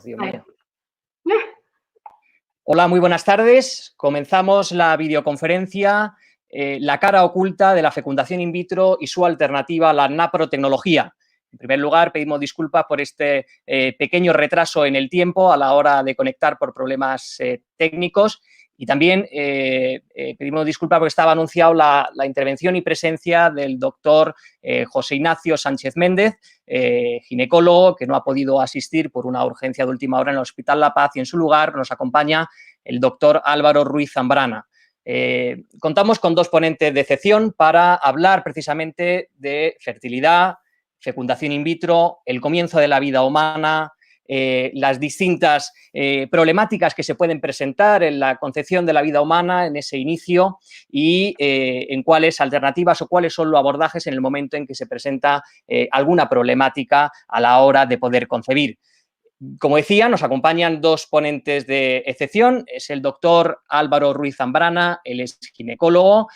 Dios mío. Hola, muy buenas tardes. Comenzamos la videoconferencia La cara oculta de la fecundación in vitro y su alternativa a la naprotecnología. En primer lugar, pedimos disculpas por este pequeño retraso en el tiempo a la hora de conectar por problemas técnicos. Y también pedimos disculpas porque estaba anunciado la intervención y presencia del doctor José Ignacio Sánchez Méndez, ginecólogo, que no ha podido asistir por una urgencia de última hora en el Hospital La Paz, y en su lugar nos acompaña el doctor Álvaro Ruiz Zambrana. Contamos con dos ponentes de excepción para hablar precisamente de fertilidad, fecundación in vitro, el comienzo de la vida humana, las distintas problemáticas que se pueden presentar en la concepción de la vida humana, en ese inicio, y en cuáles alternativas o cuáles son los abordajes en el momento en que se presenta alguna problemática a la hora de poder concebir. Como decía, nos acompañan dos ponentes de excepción. Es el doctor Álvaro Ruiz Zambrana, él es ginecólogo,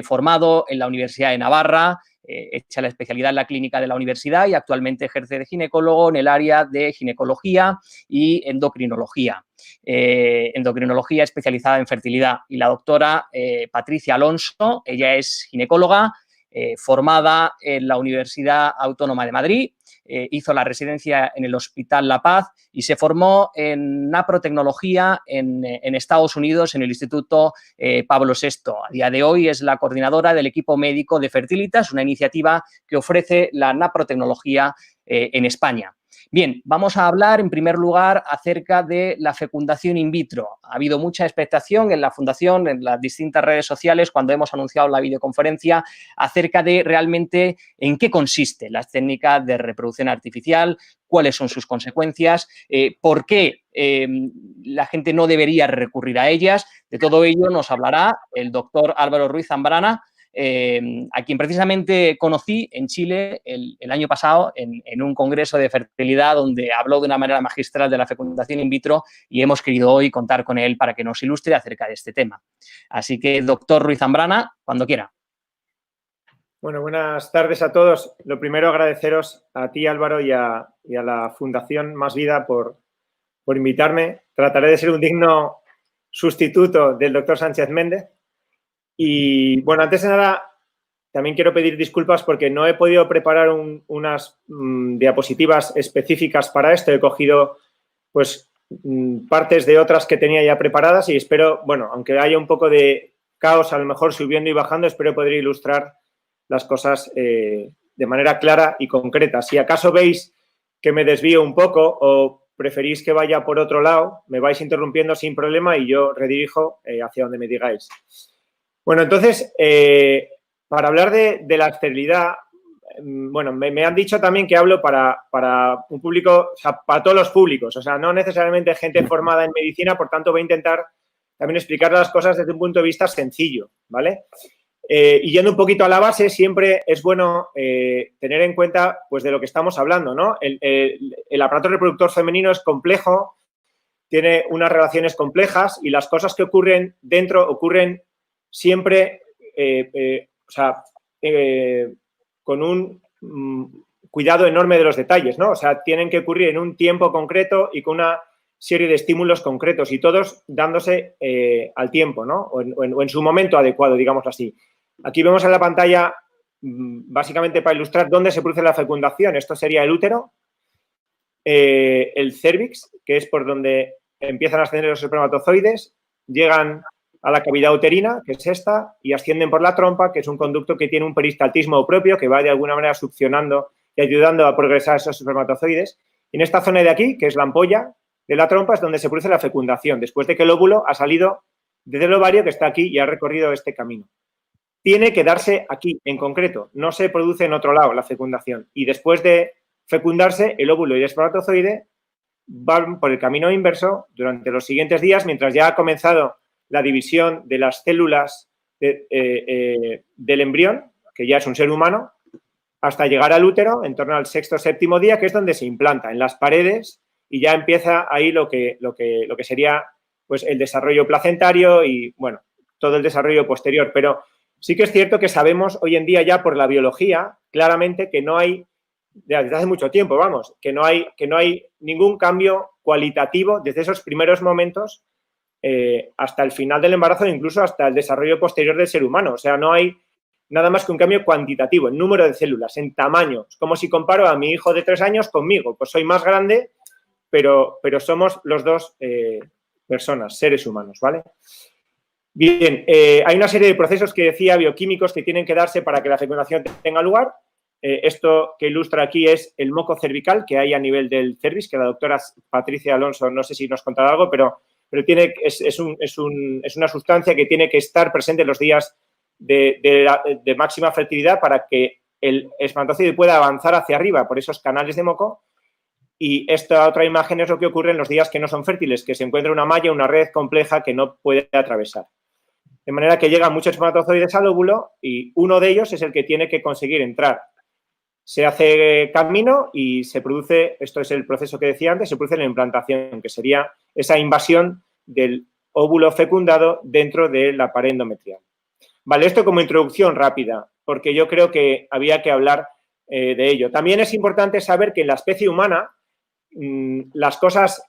formado en la Universidad de Navarra, hecha la especialidad en la clínica de la universidad y actualmente ejerce de ginecólogo en el área de ginecología y endocrinología. Endocrinología especializada en fertilidad. Y la doctora Patricia Alonso, ella es ginecóloga, formada en la Universidad Autónoma de Madrid, hizo la residencia en el Hospital La Paz y se formó en naprotecnología en Estados Unidos, en el Instituto Pablo VI. A día de hoy es la coordinadora del equipo médico de Fertilitas, una iniciativa que ofrece la naprotecnología en España. Bien, vamos a hablar en primer lugar acerca de la fecundación in vitro. Ha habido mucha expectación en la Fundación, en las distintas redes sociales, cuando hemos anunciado la videoconferencia, acerca de realmente en qué consiste las técnicas de reproducción artificial, cuáles son sus consecuencias, por qué la gente no debería recurrir a ellas. De todo ello nos hablará el doctor Álvaro Ruiz Zambrana, a quien precisamente conocí en Chile el año pasado en un congreso de fertilidad donde habló de una manera magistral de la fecundación in vitro, y hemos querido hoy contar con él para que nos ilustre acerca de este tema. Así que, doctor Ruiz Zambrana, cuando quiera. Bueno, buenas tardes a todos. Lo primero, agradeceros a ti, Álvaro, y a la Fundación Más Vida por invitarme. Trataré de ser un digno sustituto del doctor Sánchez Méndez. Y, bueno, antes de nada, también quiero pedir disculpas porque no he podido preparar unas diapositivas específicas para esto. He cogido, pues, partes de otras que tenía ya preparadas y espero, bueno, aunque haya un poco de caos, a lo mejor subiendo y bajando, espero poder ilustrar las cosas de manera clara y concreta. Si acaso veis que me desvío un poco o preferís que vaya por otro lado, me vais interrumpiendo sin problema y yo redirijo hacia donde me digáis. Bueno, entonces, para hablar de la esterilidad, bueno, me han dicho también que hablo para un público, o sea, para todos los públicos, o sea, no necesariamente gente formada en medicina, por tanto voy a intentar también explicar las cosas desde un punto de vista sencillo, ¿vale? Y yendo un poquito a la base, siempre es bueno tener en cuenta, pues, de lo que estamos hablando, ¿no? El aparato reproductor femenino es complejo, tiene unas relaciones complejas y las cosas que ocurren dentro ocurren siempre, con un cuidado enorme de los detalles, ¿no? O sea, tienen que ocurrir en un tiempo concreto y con una serie de estímulos concretos y todos dándose al tiempo, ¿no? O en su momento adecuado, digámoslo así. Aquí vemos en la pantalla, básicamente para ilustrar dónde se produce la fecundación. Esto sería el útero, el cérvix, que es por donde empiezan a ascender los espermatozoides, llegan a la cavidad uterina, que es esta, y ascienden por la trompa, que es un conducto que tiene un peristaltismo propio, que va de alguna manera succionando y ayudando a progresar esos espermatozoides. Y en esta zona de aquí, que es la ampolla de la trompa, es donde se produce la fecundación, después de que el óvulo ha salido desde el ovario, que está aquí, y ha recorrido este camino. Tiene que darse aquí, en concreto, no se produce en otro lado la fecundación. Y después de fecundarse, el óvulo y el espermatozoide van por el camino inverso durante los siguientes días, mientras ya ha comenzado la división de las células del embrión, que ya es un ser humano, hasta llegar al útero en torno al sexto o séptimo día, que es donde se implanta en las paredes y ya empieza ahí lo que sería, pues, el desarrollo placentario y, bueno, todo el desarrollo posterior. Pero sí que es cierto que sabemos hoy en día ya por la biología claramente que no hay desde hace mucho tiempo, vamos, que no hay ningún cambio cualitativo desde esos primeros momentos hasta el final del embarazo e incluso hasta el desarrollo posterior del ser humano. O sea, no hay nada más que un cambio cuantitativo en número de células, en tamaño. Es como si comparo a mi hijo de 3 años conmigo. Pues soy más grande, pero somos los dos personas, seres humanos, ¿vale? Bien, hay una serie de procesos que decía, bioquímicos, que tienen que darse para que la fecundación tenga lugar. Esto que ilustra aquí es el moco cervical que hay a nivel del cervix, que la doctora Patricia Alonso, no sé si nos contará algo, pero es una sustancia que tiene que estar presente en los días de máxima fertilidad para que el espermatozoide pueda avanzar hacia arriba por esos canales de moco. Y esta otra imagen es lo que ocurre en los días que no son fértiles, que se encuentra una malla, una red compleja que no puede atravesar. De manera que llegan muchos espermatozoides al óvulo y uno de ellos es el que tiene que conseguir entrar. Se hace camino y se produce, esto es el proceso que decía antes, se produce la implantación, que sería esa invasión del óvulo fecundado dentro de la pared endometrial. Vale, esto como introducción rápida, porque yo creo que había que hablar de ello. También es importante saber que en la especie humana las cosas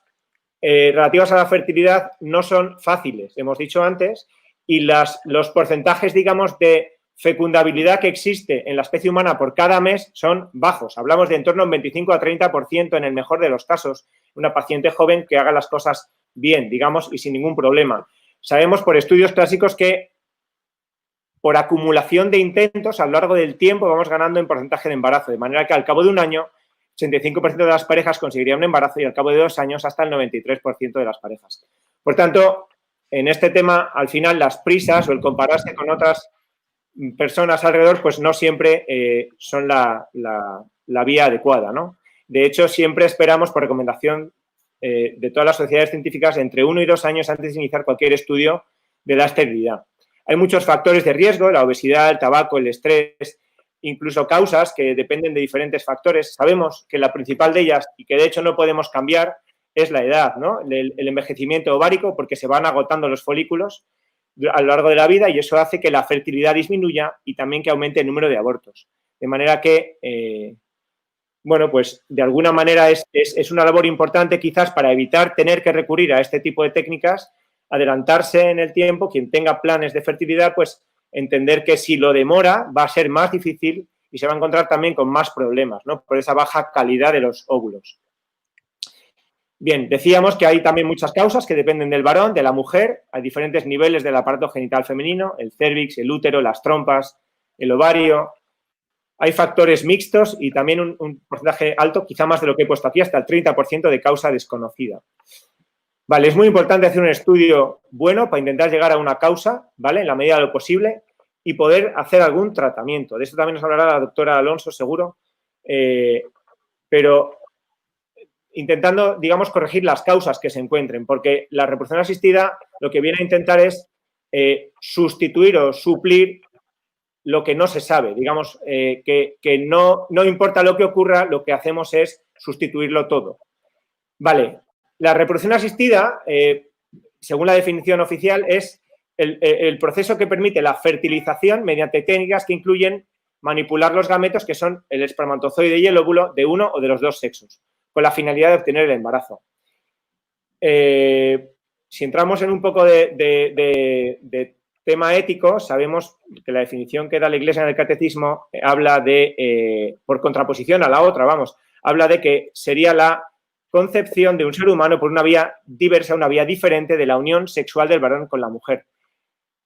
relativas a la fertilidad no son fáciles, hemos dicho antes, y los porcentajes, digamos, de fecundabilidad que existe en la especie humana por cada mes son bajos. Hablamos de en torno a un 25 a 30% en el mejor de los casos. Una paciente joven que haga las cosas bien, digamos, y sin ningún problema. Sabemos por estudios clásicos que por acumulación de intentos a lo largo del tiempo vamos ganando en porcentaje de embarazo, de manera que al cabo de un año 85% de las parejas conseguirían un embarazo y al cabo de 2 años hasta el 93% de las parejas. Por tanto, en este tema, al final, las prisas o el compararse con otras personas alrededor, pues no siempre son la vía adecuada, ¿no? De hecho, siempre esperamos, por recomendación de todas las sociedades científicas, entre 1 y 2 años antes de iniciar cualquier estudio de la esterilidad. Hay muchos factores de riesgo, la obesidad, el tabaco, el estrés, incluso causas que dependen de diferentes factores. Sabemos que la principal de ellas, y que de hecho no podemos cambiar, es la edad, ¿no? El envejecimiento ovárico, porque se van agotando los folículos a lo largo de la vida y eso hace que la fertilidad disminuya y también que aumente el número de abortos. De manera que, bueno, pues de alguna manera es una labor importante quizás para evitar tener que recurrir a este tipo de técnicas, adelantarse en el tiempo, quien tenga planes de fertilidad, pues entender que si lo demora va a ser más difícil y se va a encontrar también con más problemas, ¿no? Por esa baja calidad de los óvulos. Bien, decíamos que hay también muchas causas que dependen del varón, de la mujer. Hay diferentes niveles del aparato genital femenino, el cérvix, el útero, las trompas, el ovario. Hay factores mixtos y también un porcentaje alto, quizá más de lo que he puesto aquí, hasta el 30% de causa desconocida. Vale, es muy importante hacer un estudio bueno para intentar llegar a una causa, ¿vale? En la medida de lo posible y poder hacer algún tratamiento. De esto también nos hablará la doctora Alonso, seguro, pero intentando, digamos, corregir las causas que se encuentren, porque la reproducción asistida lo que viene a intentar es sustituir o suplir lo que no se sabe. Digamos, que no importa lo que ocurra, lo que hacemos es sustituirlo todo. Vale, la reproducción asistida, según la definición oficial, es el proceso que permite la fertilización mediante técnicas que incluyen manipular los gametos, que son el espermatozoide y el óvulo, de uno o de los dos sexos, con la finalidad de obtener el embarazo. Si entramos en un poco de tema ético, sabemos que la definición que da la Iglesia en el Catecismo habla de, por contraposición a la otra, vamos, habla de que sería la concepción de un ser humano por una vía diversa, una vía diferente de la unión sexual del varón con la mujer.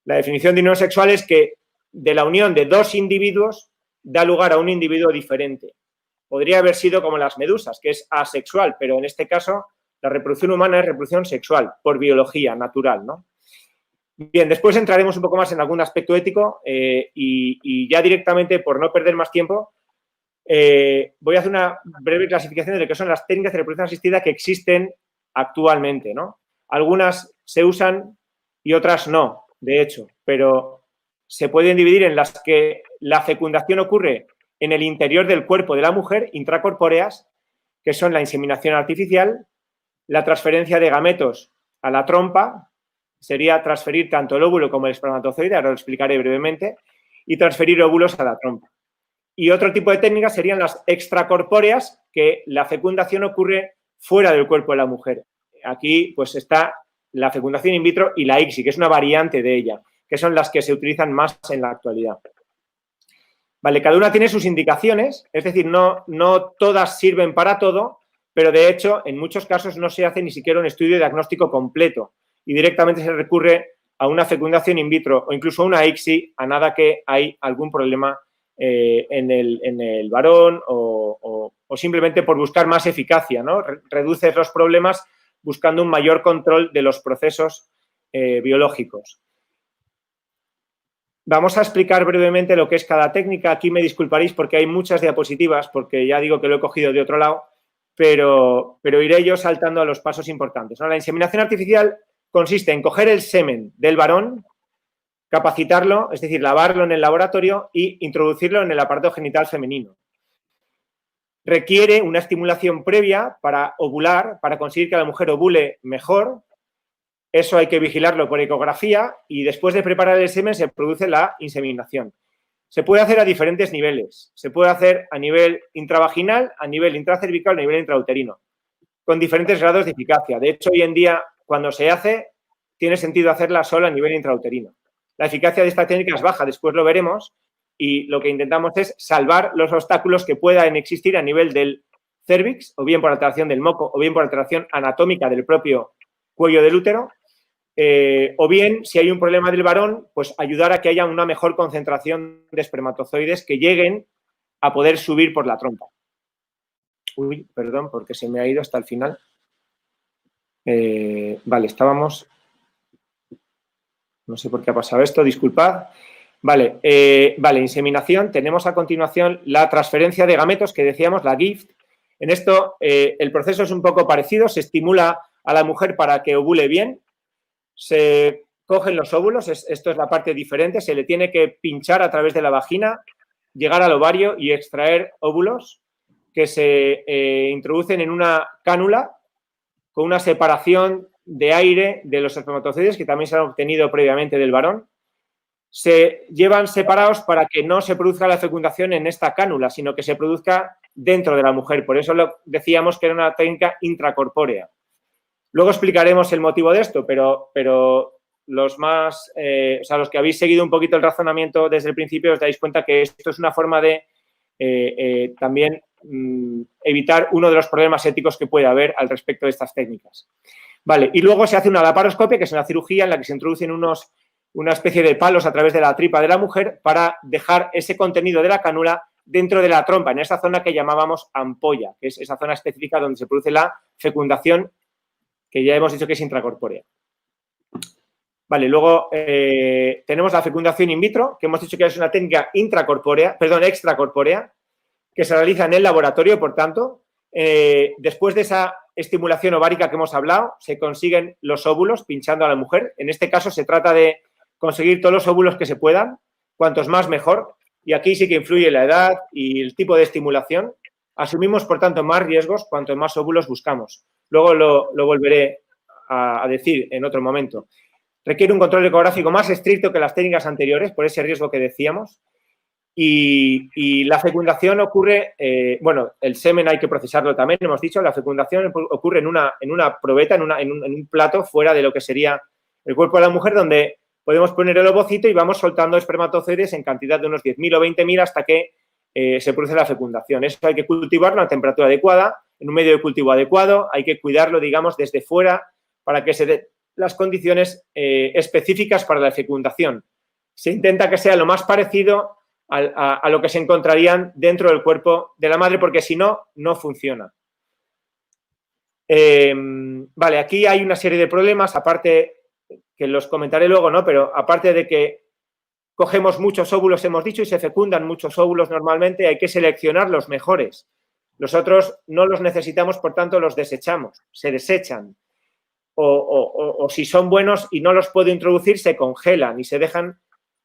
La definición de unión sexual es que de la unión de dos individuos da lugar a un individuo diferente. Podría haber sido como las medusas, que es asexual, pero en este caso la reproducción humana es reproducción sexual, por biología natural, ¿no? Bien, después entraremos un poco más en algún aspecto ético y ya directamente, por no perder más tiempo, voy a hacer una breve clasificación de lo que son las técnicas de reproducción asistida que existen actualmente, ¿no? Algunas se usan y otras no, de hecho, pero se pueden dividir en las que la fecundación ocurre en el interior del cuerpo de la mujer, intracorpóreas, que son la inseminación artificial, la transferencia de gametos a la trompa, sería transferir tanto el óvulo como el espermatozoide, ahora lo explicaré brevemente, y transferir óvulos a la trompa. Y otro tipo de técnicas serían las extracorpóreas, que la fecundación ocurre fuera del cuerpo de la mujer. Aquí pues está la fecundación in vitro y la ICSI, que es una variante de ella, que son las que se utilizan más en la actualidad. Vale, cada una tiene sus indicaciones, es decir, no todas sirven para todo, pero de hecho en muchos casos no se hace ni siquiera un estudio diagnóstico completo y directamente se recurre a una fecundación in vitro o incluso a una ICSI a nada que hay algún problema en el varón o simplemente por buscar más eficacia, ¿no? Reduces los problemas buscando un mayor control de los procesos biológicos. Vamos a explicar brevemente lo que es cada técnica. Aquí me disculparéis porque hay muchas diapositivas, porque ya digo que lo he cogido de otro lado, pero iré yo saltando a los pasos importantes, ¿no? La inseminación artificial consiste en coger el semen del varón, capacitarlo, es decir, lavarlo en el laboratorio e introducirlo en el aparato genital femenino. Requiere una estimulación previa para ovular, para conseguir que la mujer ovule mejor. Eso hay que vigilarlo por ecografía y después de preparar el semen se produce la inseminación. Se puede hacer a diferentes niveles. Se puede hacer a nivel intravaginal, a nivel intracervical, a nivel intrauterino, con diferentes grados de eficacia. De hecho, hoy en día, cuando se hace, tiene sentido hacerla solo a nivel intrauterino. La eficacia de esta técnica es baja, después lo veremos, y lo que intentamos es salvar los obstáculos que puedan existir a nivel del cérvix, o bien por alteración del moco, o bien por alteración anatómica del propio cuello del útero, o bien, si hay un problema del varón, pues ayudar a que haya una mejor concentración de espermatozoides que lleguen a poder subir por la trompa. Uy, perdón, porque se me ha ido hasta el final. Vale, estábamos... No sé por qué ha pasado esto, disculpad. Vale, inseminación. Tenemos a continuación la transferencia de gametos que decíamos, la GIFT. En esto el proceso es un poco parecido, se estimula a la mujer para que ovule bien, se cogen los óvulos, esto es la parte diferente, se le tiene que pinchar a través de la vagina, llegar al ovario y extraer óvulos que se introducen en una cánula con una separación de aire de los espermatozoides que también se han obtenido previamente del varón. Se llevan separados para que no se produzca la fecundación en esta cánula, sino que se produzca dentro de la mujer. Por eso decíamos que era una técnica intracorpórea. Luego explicaremos el motivo de esto, pero los más, los que habéis seguido un poquito el razonamiento desde el principio os dais cuenta que esto es una forma de también evitar uno de los problemas éticos que puede haber al respecto de estas técnicas. Vale, y luego se hace una laparoscopia, que es una cirugía en la que se introducen una especie de palos a través de la tripa de la mujer para dejar ese contenido de la cánula dentro de la trompa, en esa zona que llamábamos ampolla, que es esa zona específica donde se produce la fecundación, que ya hemos dicho que es intracorpórea. Vale, luego tenemos la fecundación in vitro, que hemos dicho que es una técnica extracorpórea, que se realiza en el laboratorio, por tanto, después de esa estimulación ovárica que hemos hablado, se consiguen los óvulos pinchando a la mujer. En este caso se trata de conseguir todos los óvulos que se puedan, cuantos más mejor, y aquí sí que influye la edad y el tipo de estimulación. Asumimos, por tanto, más riesgos cuanto más óvulos buscamos. Luego lo volveré a decir en otro momento. Requiere un control ecográfico más estricto que las técnicas anteriores, por ese riesgo que decíamos. Y la fecundación ocurre, el semen hay que procesarlo también, hemos dicho, la fecundación ocurre en una probeta, en un plato fuera de lo que sería el cuerpo de la mujer, donde podemos poner el ovocito y vamos soltando espermatozoides en cantidad de unos 10.000 o 20.000 hasta que se produce la fecundación. Eso hay que cultivarlo a temperatura adecuada, en un medio de cultivo adecuado, hay que cuidarlo, digamos, desde fuera para que se den las condiciones específicas para la fecundación. Se intenta que sea lo más parecido a lo que se encontrarían dentro del cuerpo de la madre, porque si no, no funciona. Vale, aquí hay una serie de problemas, aparte que los comentaré luego, ¿no? Pero aparte de que cogemos muchos óvulos, hemos dicho, y se fecundan muchos óvulos normalmente, hay que seleccionar los mejores. Los otros no los necesitamos, por tanto, los desechamos, se desechan. O si son buenos y no los puedo introducir, se congelan y se dejan,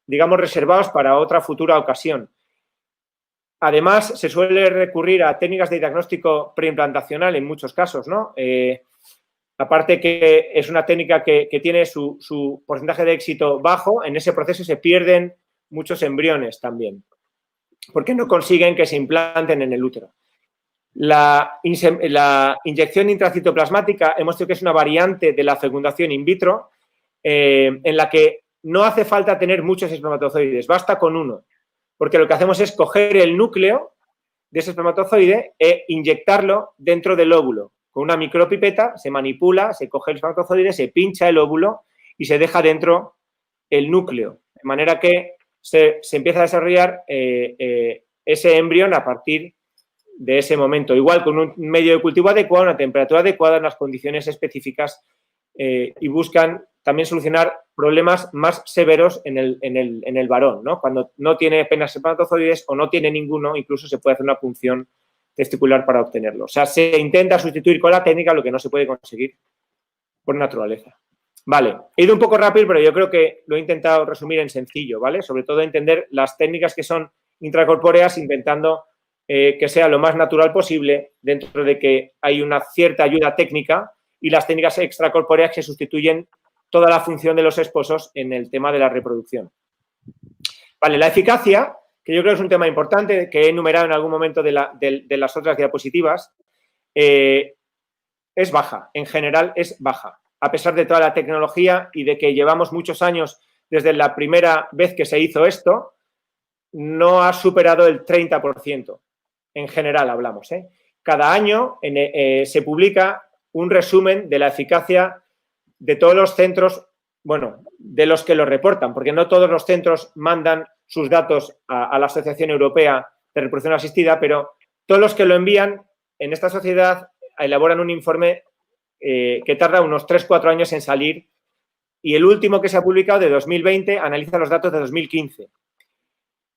digamos, reservados para otra futura ocasión. Además, se suele recurrir a técnicas de diagnóstico preimplantacional en muchos casos, ¿no? Aparte que es una técnica que tiene su porcentaje de éxito bajo, en ese proceso se pierden muchos embriones también. porque no consiguen que se implanten en el útero. La inyección intracitoplasmática hemos dicho que es una variante de la fecundación in vitro en la que no hace falta tener muchos espermatozoides, basta con uno, porque lo que hacemos es coger el núcleo de ese espermatozoide e inyectarlo dentro del óvulo. Con una micropipeta se manipula, se coge el espermatozoide, se pincha el óvulo y se deja dentro el núcleo, de manera que se empieza a desarrollar ese embrión a partir de ese momento. Igual con un medio de cultivo adecuado, una temperatura adecuada, unas condiciones específicas y buscan también solucionar problemas más severos en el varón, ¿no? Cuando no tiene apenas espermatozoides o no tiene ninguno, incluso se puede hacer una punción testicular para obtenerlo. O sea, se intenta sustituir con la técnica lo que no se puede conseguir por naturaleza. Vale, he ido un poco rápido, pero yo creo que lo he intentado resumir en sencillo, ¿vale? Sobre todo entender las técnicas que son intracorpóreas, intentando que sea lo más natural posible dentro de que hay una cierta ayuda técnica y las técnicas extracorpóreas que sustituyen toda la función de los esposos en el tema de la reproducción. Vale, la eficacia, que yo creo que es un tema importante, que he enumerado en algún momento de las otras diapositivas, es baja, en general es baja. A pesar de toda la tecnología y de que llevamos muchos años desde la primera vez que se hizo esto, no ha superado el 30%. En general hablamos, ¿eh? Cada año se publica un resumen de la eficacia de todos los centros, bueno, de los que lo reportan, porque no todos los centros mandan sus datos a la Asociación Europea de Reproducción Asistida, pero todos los que lo envían en esta sociedad elaboran un informe que tarda unos 3-4 años en salir y el último que se ha publicado de 2020 analiza los datos de 2015.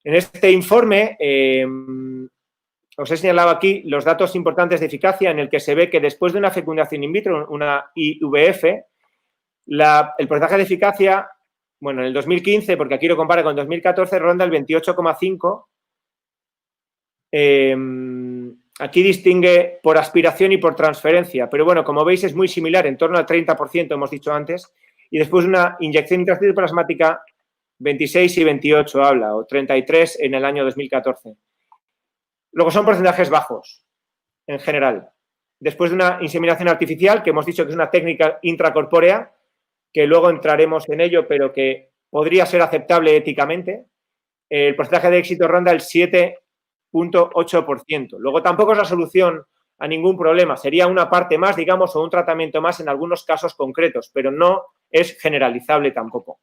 En este informe os he señalado aquí los datos importantes de eficacia en el que se ve que después de una fecundación in vitro, una IVF, el porcentaje de eficacia, bueno, en el 2015, porque aquí lo compara con 2014, ronda el 28,5%. Aquí distingue por aspiración y por transferencia, pero bueno, como veis es muy similar, en torno al 30%, hemos dicho antes, y después una inyección intracitoplasmática 26 y 28 habla, o 33 en el año 2014. Luego son porcentajes bajos, en general. Después de una inseminación artificial, que hemos dicho que es una técnica intracorpórea, que luego entraremos en ello, pero que podría ser aceptable éticamente, el porcentaje de éxito ronda el 7,8%. Luego tampoco es la solución a ningún problema, sería una parte más, digamos, o un tratamiento más en algunos casos concretos, pero no es generalizable tampoco.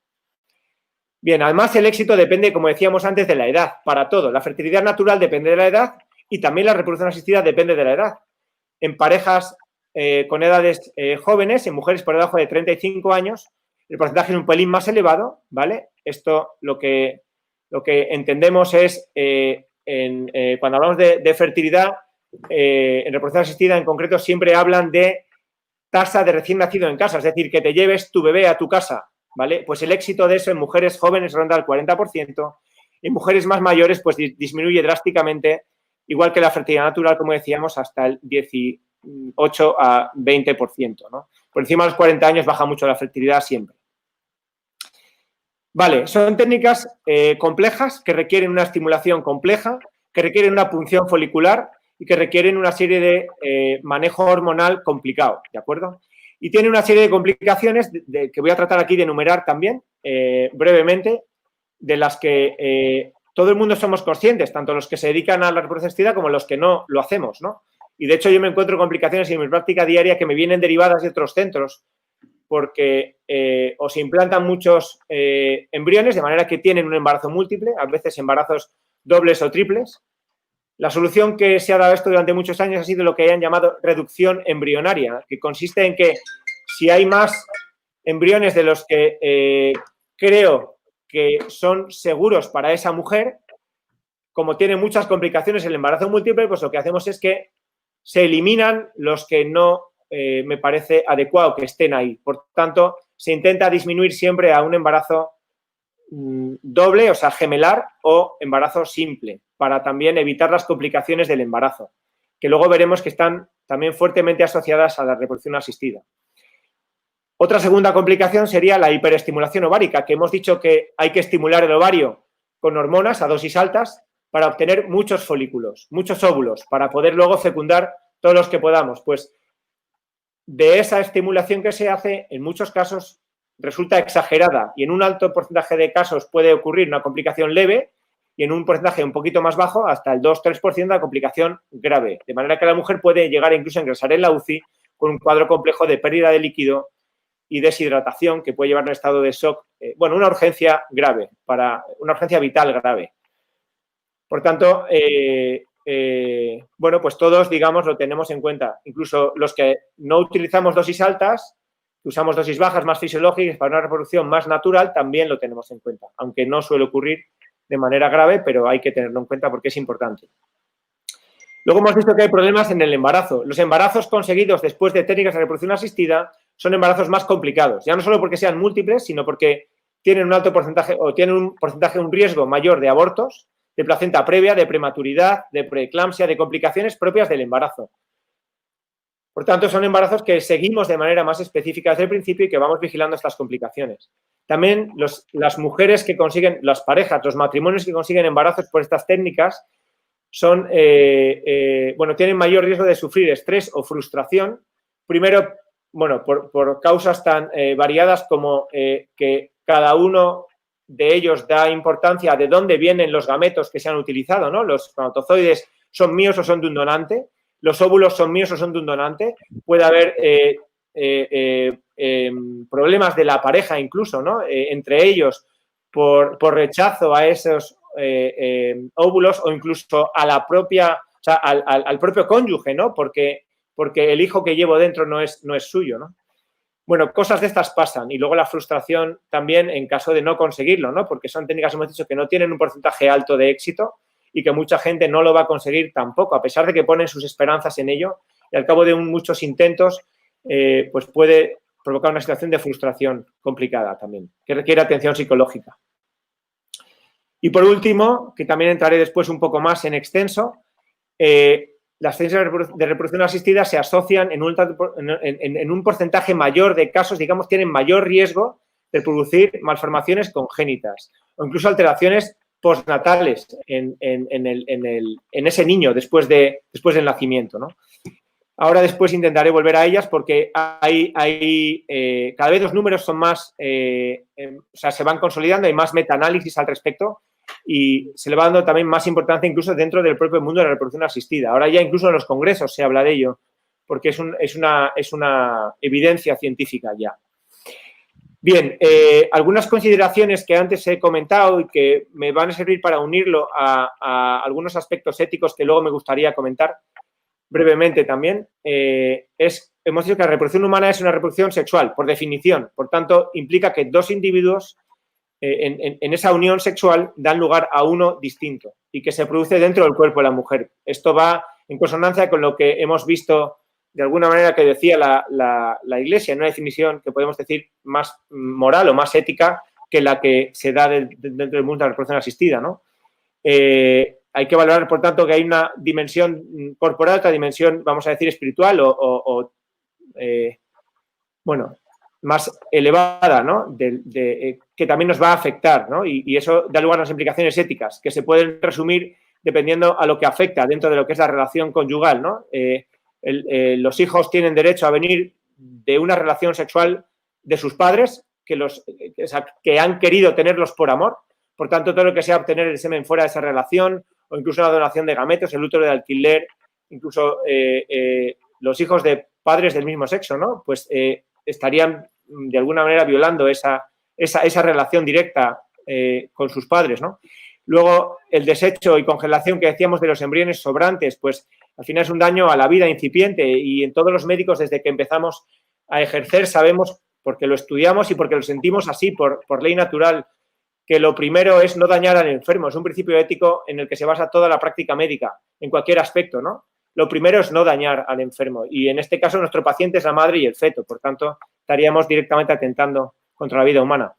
Bien, además el éxito depende, como decíamos antes, de la edad, para todo. La fertilidad natural depende de la edad y también la reproducción asistida depende de la edad. En parejas con edades jóvenes, en mujeres por debajo de 35 años, el porcentaje es un pelín más elevado, ¿vale? Esto lo que entendemos es, cuando hablamos de fertilidad, en reproducción asistida en concreto siempre hablan de tasa de recién nacido en casa, es decir, que te lleves tu bebé a tu casa, ¿vale? Pues el éxito de eso en mujeres jóvenes ronda el 40%, en mujeres más mayores pues disminuye drásticamente, igual que la fertilidad natural, como decíamos, hasta el 18 a 20%, ¿no? Por encima de los 40 años baja mucho la fertilidad siempre. Vale, son técnicas complejas que requieren una estimulación compleja, que requieren una punción folicular y que requieren una serie de manejo hormonal complicado, ¿de acuerdo? Y tiene una serie de complicaciones que voy a tratar aquí de enumerar también brevemente, de las que todo el mundo somos conscientes, tanto los que se dedican a la reproducción asistida como los que no lo hacemos, ¿no? Y de hecho yo me encuentro complicaciones en mi práctica diaria que me vienen derivadas de otros centros porque o se implantan muchos embriones de manera que tienen un embarazo múltiple, a veces embarazos dobles o triples. La solución que se ha dado a esto durante muchos años ha sido lo que hayan llamado reducción embrionaria, que consiste en que si hay más embriones de los que creo que son seguros para esa mujer, como tiene muchas complicaciones el embarazo múltiple, pues lo que hacemos es que se eliminan los que no me parece adecuado que estén ahí. Por tanto, se intenta disminuir siempre a un embarazo doble, o sea, gemelar o embarazo simple, para también evitar las complicaciones del embarazo, que luego veremos que están también fuertemente asociadas a la reproducción asistida. Otra segunda complicación sería la hiperestimulación ovárica, que hemos dicho que hay que estimular el ovario con hormonas a dosis altas para obtener muchos folículos, muchos óvulos, para poder luego fecundar todos los que podamos. Pues de esa estimulación que se hace, en muchos casos resulta exagerada y en un alto porcentaje de casos puede ocurrir una complicación leve y en un porcentaje un poquito más bajo, hasta el 2-3% de complicación grave. De manera que la mujer puede llegar incluso a ingresar en la UCI con un cuadro complejo de pérdida de líquido y deshidratación que puede llevar a un estado de shock, una urgencia grave, una urgencia vital grave. Por tanto, pues todos, digamos, lo tenemos en cuenta. Incluso los que no utilizamos dosis altas, usamos dosis bajas más fisiológicas para una reproducción más natural, también lo tenemos en cuenta, aunque no suele ocurrir de manera grave, pero hay que tenerlo en cuenta porque es importante. Luego hemos visto que hay problemas en el embarazo. Los embarazos conseguidos después de técnicas de reproducción asistida son embarazos más complicados, ya no solo porque sean múltiples, sino porque tienen un alto porcentaje o tienen un riesgo mayor de abortos, de placenta previa, de prematuridad, de preeclampsia, de complicaciones propias del embarazo. Por tanto, son embarazos que seguimos de manera más específica desde el principio y que vamos vigilando estas complicaciones. También las mujeres que consiguen, las parejas, los matrimonios que consiguen embarazos por estas técnicas tienen mayor riesgo de sufrir estrés o frustración. Primero, por causas tan variadas como que cada uno de ellos da importancia de dónde vienen los gametos que se han utilizado, ¿no? Los espermatozoides son míos o son de un donante, los óvulos son míos o son de un donante, puede haber problemas de la pareja incluso, ¿no? Entre ellos por rechazo a esos óvulos o incluso a la propia, o sea, al propio cónyuge, ¿no? Porque el hijo que llevo dentro no es suyo, ¿no? Bueno, cosas de estas pasan y luego la frustración también en caso de no conseguirlo, ¿no? Porque son técnicas, hemos dicho, que no tienen un porcentaje alto de éxito y que mucha gente no lo va a conseguir tampoco, a pesar de que ponen sus esperanzas en ello y al cabo de muchos intentos, pues puede provocar una situación de frustración complicada también, que requiere atención psicológica. Y por último, que también entraré después un poco más en extenso, las técnicas de reproducción asistida se asocian en un porcentaje mayor de casos, digamos, tienen mayor riesgo de producir malformaciones congénitas o incluso alteraciones postnatales en ese niño después del nacimiento, ¿no? Ahora después intentaré volver a ellas porque cada vez los números son más, se van consolidando, hay más metaanálisis al respecto y se le va dando también más importancia incluso dentro del propio mundo de la reproducción asistida. Ahora ya incluso en los congresos se habla de ello porque es una evidencia científica ya. Bien, algunas consideraciones que antes he comentado y que me van a servir para unirlo a algunos aspectos éticos que luego me gustaría comentar brevemente también, hemos dicho que la reproducción humana es una reproducción sexual, por definición. Por tanto, implica que dos individuos en esa unión sexual dan lugar a uno distinto y que se produce dentro del cuerpo de la mujer. Esto va en consonancia con lo que hemos visto de alguna manera que decía la Iglesia, en una definición que podemos decir más moral o más ética que la que se da dentro del mundo de la reproducción asistida, ¿no? Hay que valorar, por tanto, que hay una dimensión corporal, otra dimensión, vamos a decir, espiritual más elevada, ¿no? Que también nos va a afectar, ¿no? Y eso da lugar a las implicaciones éticas, que se pueden resumir dependiendo a lo que afecta dentro de lo que es la relación conyugal, ¿no? Los hijos tienen derecho a venir de una relación sexual de sus padres que han querido tenerlos por amor. Por tanto, todo lo que sea obtener el semen fuera de esa relación o incluso una donación de gametos, el útero de alquiler, incluso los hijos de padres del mismo sexo, ¿no? Pues estarían de alguna manera violando esa relación directa con sus padres, ¿no? Luego, el desecho y congelación que decíamos de los embriones sobrantes, pues al final es un daño a la vida incipiente y en todos los médicos desde que empezamos a ejercer sabemos, porque lo estudiamos y porque lo sentimos así por ley natural, que lo primero es no dañar al enfermo. Es un principio ético en el que se basa toda la práctica médica, en cualquier aspecto, ¿no? Lo primero es no dañar al enfermo y en este caso nuestro paciente es la madre y el feto, por tanto estaríamos directamente atentando contra la vida humana.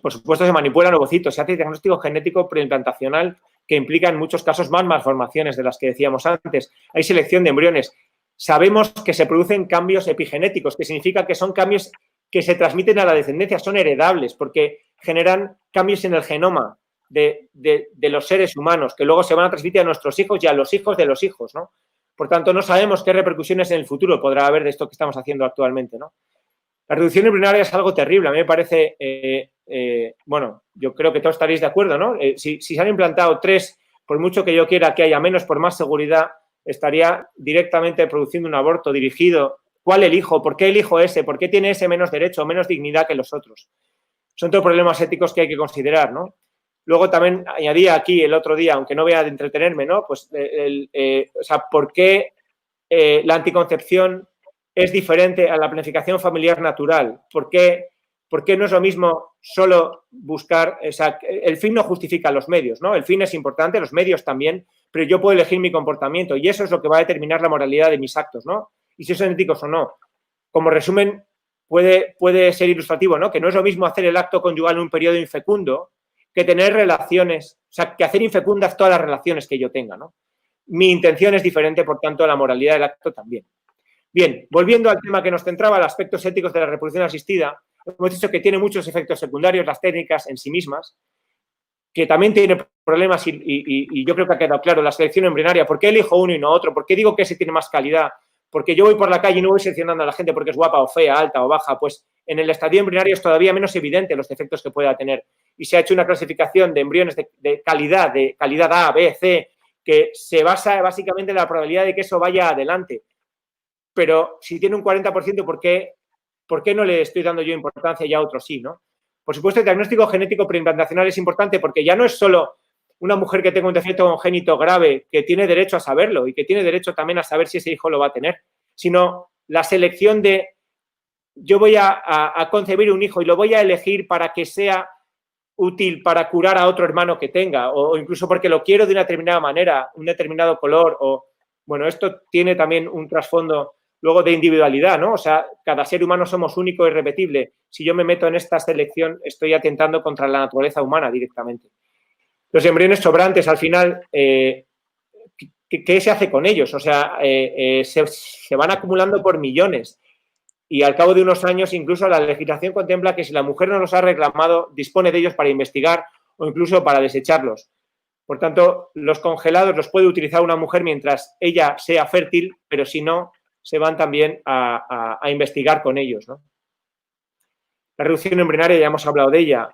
Por supuesto se manipulan ovocitos, se hace diagnóstico genético preimplantacional que implica en muchos casos más malformaciones de las que decíamos antes. Hay selección de embriones. Sabemos que se producen cambios epigenéticos, que significa que son cambios que se transmiten a la descendencia, son heredables porque generan cambios en el genoma de los seres humanos, que luego se van a transmitir a nuestros hijos y a los hijos de los hijos, ¿no? Por tanto, no sabemos qué repercusiones en el futuro podrá haber de esto que estamos haciendo actualmente, ¿no? La reducción embrionaria es algo terrible. A mí me parece, bueno, yo creo que todos estaréis de acuerdo, ¿no? Si se han implantado 3, por mucho que yo quiera que haya menos, por más seguridad, estaría directamente produciendo un aborto dirigido. ¿Cuál elijo? ¿Por qué elijo ese? ¿Por qué tiene ese menos derecho o menos dignidad que los otros? Son todos problemas éticos que hay que considerar, ¿no? Luego también añadía aquí el otro día, aunque no voy a entretenerme, ¿no? Pues, o sea, ¿por qué la anticoncepción es diferente a la planificación familiar natural? ¿Por qué no es lo mismo solo buscar, o sea, el fin no justifica los medios, ¿no? El fin es importante, los medios también, pero yo puedo elegir mi comportamiento y eso es lo que va a determinar la moralidad de mis actos, ¿no? Y si son éticos o no. Como resumen, puede ser ilustrativo, ¿no? Que no es lo mismo hacer el acto conyugal en un periodo infecundo que tener relaciones, o sea, que hacer infecundas todas las relaciones que yo tenga, ¿no? Mi intención es diferente, por tanto, la moralidad del acto también. Bien, volviendo al tema que nos centraba, los aspectos éticos de la reproducción asistida, hemos dicho que tiene muchos efectos secundarios, las técnicas en sí mismas, que también tiene problemas y yo creo que ha quedado claro, la selección embrionaria. ¿Por qué elijo uno y no otro? ¿Por qué digo que ese tiene más calidad? Porque yo voy por la calle y no voy seleccionando a la gente porque es guapa o fea, alta o baja. Pues en el estadio embrionario es todavía menos evidente los defectos que pueda tener. Y se ha hecho una clasificación de embriones de calidad A, B, C, que se basa básicamente en la probabilidad de que eso vaya adelante. Pero si tiene un 40%, ¿por qué no le estoy dando yo importancia y a otros sí, ¿no? Por supuesto, el diagnóstico genético preimplantacional es importante porque ya no es solo una mujer que tenga un defecto congénito grave que tiene derecho a saberlo y que tiene derecho también a saber si ese hijo lo va a tener, sino la selección de yo voy a concebir un hijo y lo voy a elegir para que sea útil para curar a otro hermano que tenga o incluso porque lo quiero de una determinada manera, un determinado color o, bueno, esto tiene también un trasfondo luego de individualidad, ¿no? O sea, cada ser humano somos único e irrepetible. Si yo me meto en esta selección, estoy atentando contra la naturaleza humana directamente. Los embriones sobrantes, al final, ¿qué se hace con ellos? O sea, se van acumulando por millones y al cabo de unos años incluso la legislación contempla que si la mujer no los ha reclamado, dispone de ellos para investigar o incluso para desecharlos. Por tanto, los congelados los puede utilizar una mujer mientras ella sea fértil, pero si no, se van también a investigar con ellos, ¿no? La reducción embrionaria, ya hemos hablado de ella.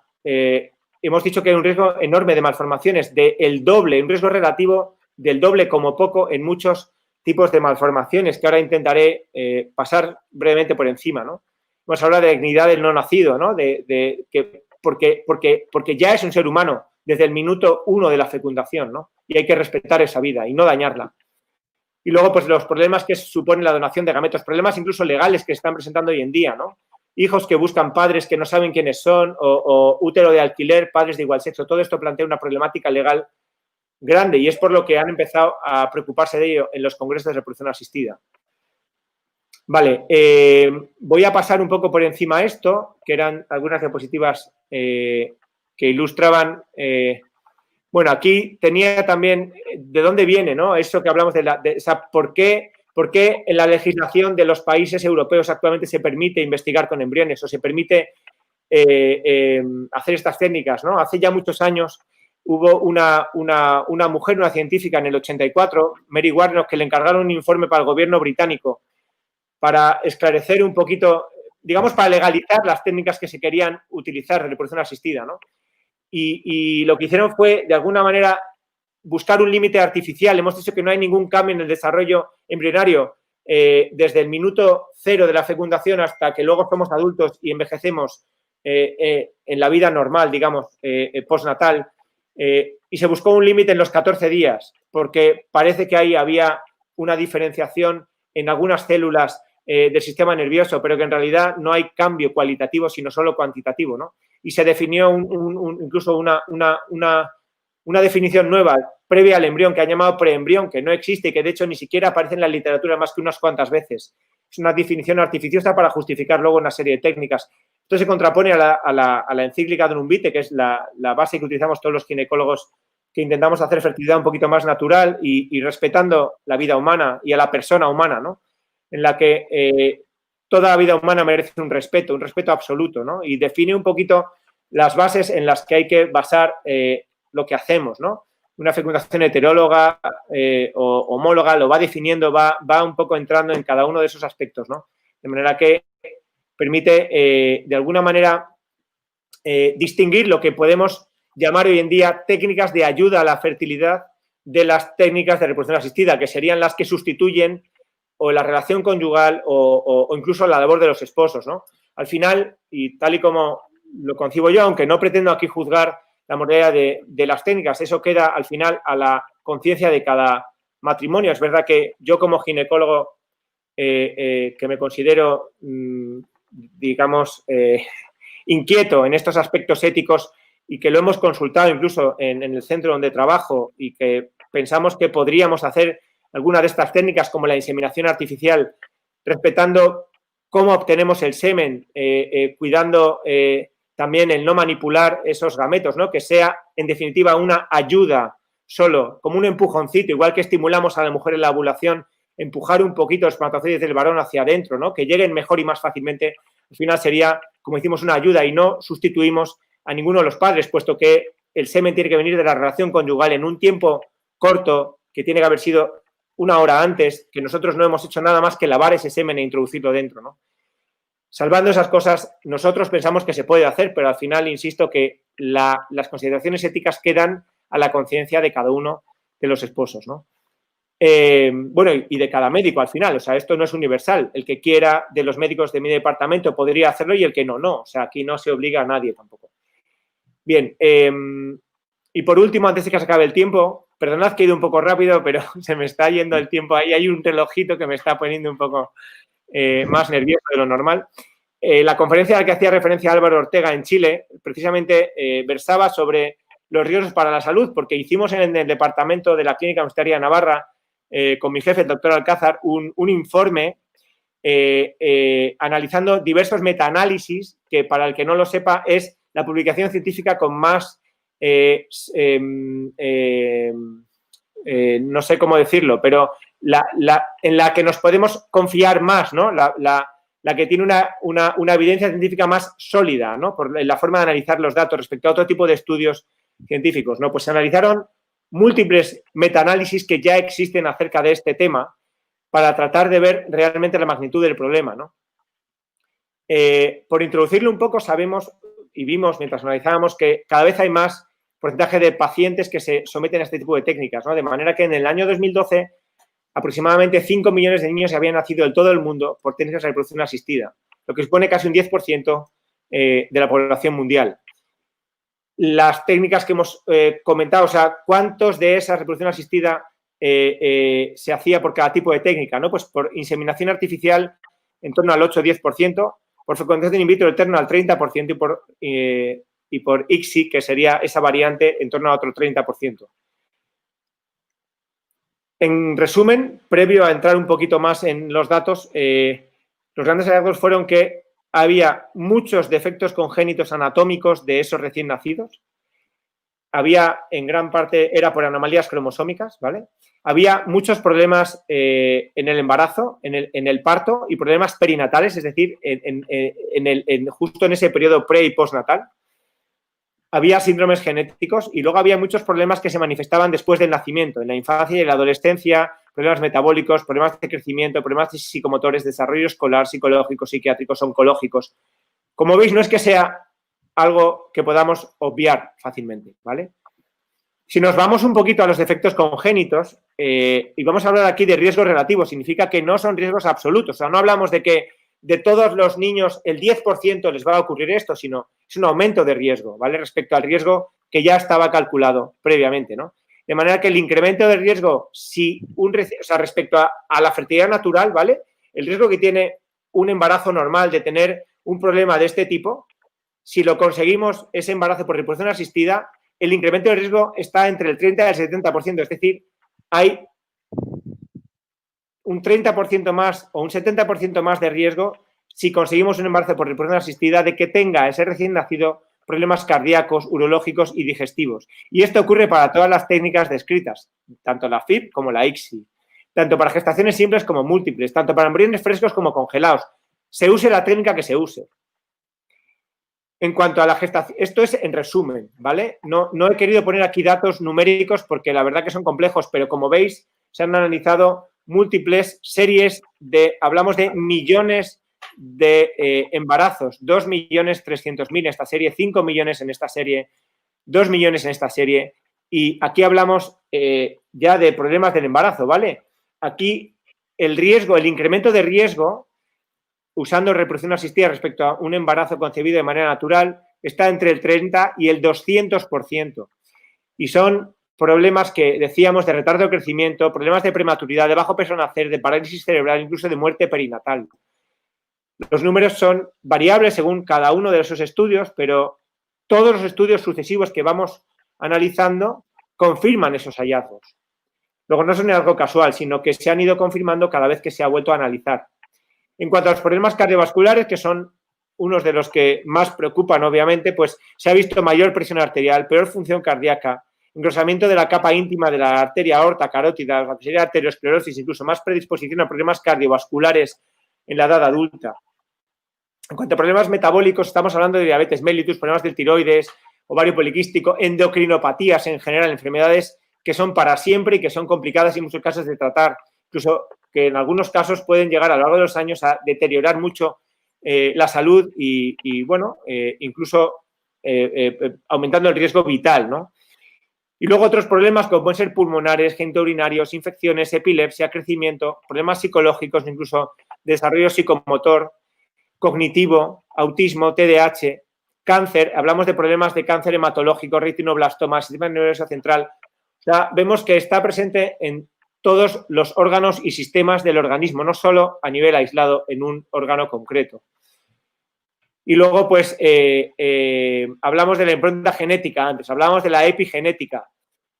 Hemos dicho que hay un riesgo enorme de malformaciones, del doble, un riesgo relativo del doble como poco en muchos tipos de malformaciones, que ahora intentaré pasar brevemente por encima, ¿no? Hemos hablado de dignidad del no nacido, ¿no? Porque ya es un ser humano desde el minuto 1 de la fecundación, ¿no? Y hay que respetar esa vida y no dañarla. Y luego, pues, los problemas que supone la donación de gametos, problemas incluso legales que se están presentando hoy en día, ¿no? Hijos que buscan padres que no saben quiénes son o útero de alquiler, padres de igual sexo. Todo esto plantea una problemática legal grande y es por lo que han empezado a preocuparse de ello en los congresos de reproducción asistida. Vale, voy a pasar un poco por encima esto, que eran algunas diapositivas que ilustraban... bueno, aquí tenía también de dónde viene, ¿no? Eso que hablamos o sea, ¿por qué en la legislación de los países europeos actualmente se permite investigar con embriones o se permite hacer estas técnicas, ¿no? Hace ya muchos años hubo una mujer, una científica en el 84, Mary Warnock, que le encargaron un informe para el gobierno británico para esclarecer un poquito, digamos, para legalizar las técnicas que se querían utilizar de reproducción asistida, ¿no? Y lo que hicieron fue, de alguna manera, buscar un límite artificial. Hemos dicho que no hay ningún cambio en el desarrollo embrionario desde el minuto 0 de la fecundación hasta que luego somos adultos y envejecemos en la vida normal, digamos, postnatal. Y se buscó un límite en los 14 días, porque parece que ahí había una diferenciación en algunas células del sistema nervioso, pero que en realidad no hay cambio cualitativo, sino solo cuantitativo, ¿no? Y se definió incluso una definición nueva, previa al embrión, que han llamado preembrión, que no existe y que de hecho ni siquiera aparece en la literatura más que unas cuantas veces. Es una definición artificiosa para justificar luego una serie de técnicas. Esto se contrapone a la encíclica Donum Vitae, que es la base que utilizamos todos los ginecólogos que intentamos hacer fertilidad un poquito más natural y respetando la vida humana y a la persona humana, ¿no? En la que toda la vida humana merece un respeto absoluto, ¿no? Y define un poquito las bases en las que hay que basar lo que hacemos, ¿no? Una fecundación heteróloga o homóloga lo va definiendo, va un poco entrando en cada uno de esos aspectos, ¿no? De manera que permite, de alguna manera, distinguir lo que podemos llamar hoy en día técnicas de ayuda a la fertilidad de las técnicas de reproducción asistida, que serían las que sustituyen o la relación conyugal o incluso la labor de los esposos, ¿no? Al final, y tal y como lo concibo yo, aunque no pretendo aquí juzgar la moralidad de las técnicas, eso queda al final a la conciencia de cada matrimonio. Es verdad que yo como ginecólogo, que me considero, digamos, inquieto en estos aspectos éticos y que lo hemos consultado incluso en el centro donde trabajo y que pensamos que podríamos hacer alguna de estas técnicas como la inseminación artificial, respetando cómo obtenemos el semen, cuidando también el no manipular esos gametos, ¿no? Que sea, en definitiva, una ayuda solo, como un empujoncito, igual que estimulamos a la mujer en la ovulación, empujar un poquito los espermatozoides del varón hacia adentro, ¿no? Que lleguen mejor y más fácilmente. Al final sería, como decimos, una ayuda y no sustituimos a ninguno de los padres, puesto que el semen tiene que venir de la relación conyugal en un tiempo corto, que tiene que haber sido una hora antes, que nosotros no hemos hecho nada más que lavar ese semen e introducirlo dentro, ¿no? Salvando esas cosas, nosotros pensamos que se puede hacer, pero al final, insisto, que las consideraciones éticas quedan a la conciencia de cada uno de los esposos, ¿no? Bueno, y de cada médico al final, o sea, esto no es universal. El que quiera de los médicos de mi departamento podría hacerlo y el que no, no. O sea, aquí no se obliga a nadie tampoco. Bien, y por último, antes de que se acabe el tiempo, perdonad que he ido un poco rápido, pero se me está yendo el tiempo ahí. Hay un relojito que me está poniendo un poco más nervioso de lo normal. La conferencia a la que hacía referencia Álvaro Ortega en Chile, precisamente versaba sobre los riesgos para la salud, porque hicimos en el departamento de la Clínica Universitaria de Navarra, con mi jefe, el doctor Alcázar, un informe analizando diversos metaanálisis, que para el que no lo sepa es la publicación científica con más, no sé cómo decirlo, pero en la que nos podemos confiar más, ¿no? La que tiene una evidencia científica más sólida, ¿no? Por la forma de analizar los datos respecto a otro tipo de estudios científicos, ¿no? Pues se analizaron múltiples metaanálisis que ya existen acerca de este tema para tratar de ver realmente la magnitud del problema, ¿no? Por introducirlo un poco, sabemos y vimos mientras analizábamos que cada vez hay más porcentaje de pacientes que se someten a este tipo de técnicas, ¿no? De manera que en el año 2012 aproximadamente 5 millones de niños habían nacido en todo el mundo por técnicas de reproducción asistida, lo que supone casi un 10% de la población mundial. Las técnicas que hemos comentado, o sea, ¿cuántos de esa reproducción asistida se hacía por cada tipo de técnica, ¿no? Pues por inseminación artificial en torno al 8-10%, por fecundación in vitro en torno al 30% y por ICSI, que sería esa variante, en torno a otro 30%. En resumen, previo a entrar un poquito más en los datos, los grandes hallazgos fueron que había muchos defectos congénitos anatómicos de esos recién nacidos. Había, en gran parte, era por anomalías cromosómicas, ¿vale? Había muchos problemas en el embarazo, en el parto y problemas perinatales, es decir, justo en ese periodo pre- y postnatal. Había síndromes genéticos y luego había muchos problemas que se manifestaban después del nacimiento, en la infancia y en la adolescencia, problemas metabólicos, problemas de crecimiento, problemas psicomotores, desarrollo escolar, psicológicos, psiquiátricos, oncológicos. Como veis, no es que sea algo que podamos obviar fácilmente, ¿vale? Si nos vamos un poquito a los defectos congénitos, y vamos a hablar aquí de riesgos relativos, significa que no son riesgos absolutos, o sea, no hablamos de que de todos los niños el 10% les va a ocurrir esto, sino es un aumento de riesgo, ¿vale? Respecto al riesgo que ya estaba calculado previamente, ¿no? De manera que el incremento de riesgo, respecto a la fertilidad natural, ¿vale? El riesgo que tiene un embarazo normal de tener un problema de este tipo, si lo conseguimos ese embarazo por reproducción asistida, el incremento de riesgo está entre el 30 y el 70%, es decir, hay un 30% más o un 70% más de riesgo si conseguimos un embarazo por reproducción asistida de que tenga ese recién nacido problemas cardíacos, urológicos y digestivos. Y esto ocurre para todas las técnicas descritas, tanto la FIP como la ICSI, tanto para gestaciones simples como múltiples, tanto para embriones frescos como congelados. Se use la técnica que se use. En cuanto a la gestación, esto es en resumen, ¿vale? No he querido poner aquí datos numéricos porque la verdad que son complejos, pero como veis, se han analizado múltiples series hablamos de millones de embarazos, 2.300.000 en esta serie, 5 millones en esta serie, 2 millones en esta serie, y aquí hablamos ya de problemas del embarazo, ¿vale? Aquí el riesgo, el incremento de riesgo usando reproducción asistida respecto a un embarazo concebido de manera natural está entre el 30 y el 200%. Y son problemas que decíamos de retardo de crecimiento, problemas de prematuridad, de bajo peso al nacer, de parálisis cerebral, incluso de muerte perinatal. Los números son variables según cada uno de esos estudios, pero todos los estudios sucesivos que vamos analizando confirman esos hallazgos. Luego no son algo casual, sino que se han ido confirmando cada vez que se ha vuelto a analizar. En cuanto a los problemas cardiovasculares, que son unos de los que más preocupan, obviamente, pues se ha visto mayor presión arterial, peor función cardíaca, engrosamiento de la capa íntima de la arteria aorta, carótida, la sería arteriosclerosis, incluso más predisposición a problemas cardiovasculares en la edad adulta. En cuanto a problemas metabólicos, estamos hablando de diabetes mellitus, problemas del tiroides, ovario poliquístico, endocrinopatías en general, enfermedades que son para siempre y que son complicadas y en muchos casos de tratar, incluso que en algunos casos pueden llegar a lo largo de los años a deteriorar mucho la salud y bueno, incluso aumentando el riesgo vital, ¿no? Y luego otros problemas como pueden ser pulmonares, genitourinarios, infecciones, epilepsia, crecimiento, problemas psicológicos, incluso desarrollo psicomotor, cognitivo, autismo, TDAH, cáncer, hablamos de problemas de cáncer hematológico, retinoblastoma, sistema nervioso central. O sea, vemos que está presente en todos los órganos y sistemas del organismo, no solo a nivel aislado en un órgano concreto. Y luego, pues, hablamos de la impronta genética antes, hablamos de la epigenética,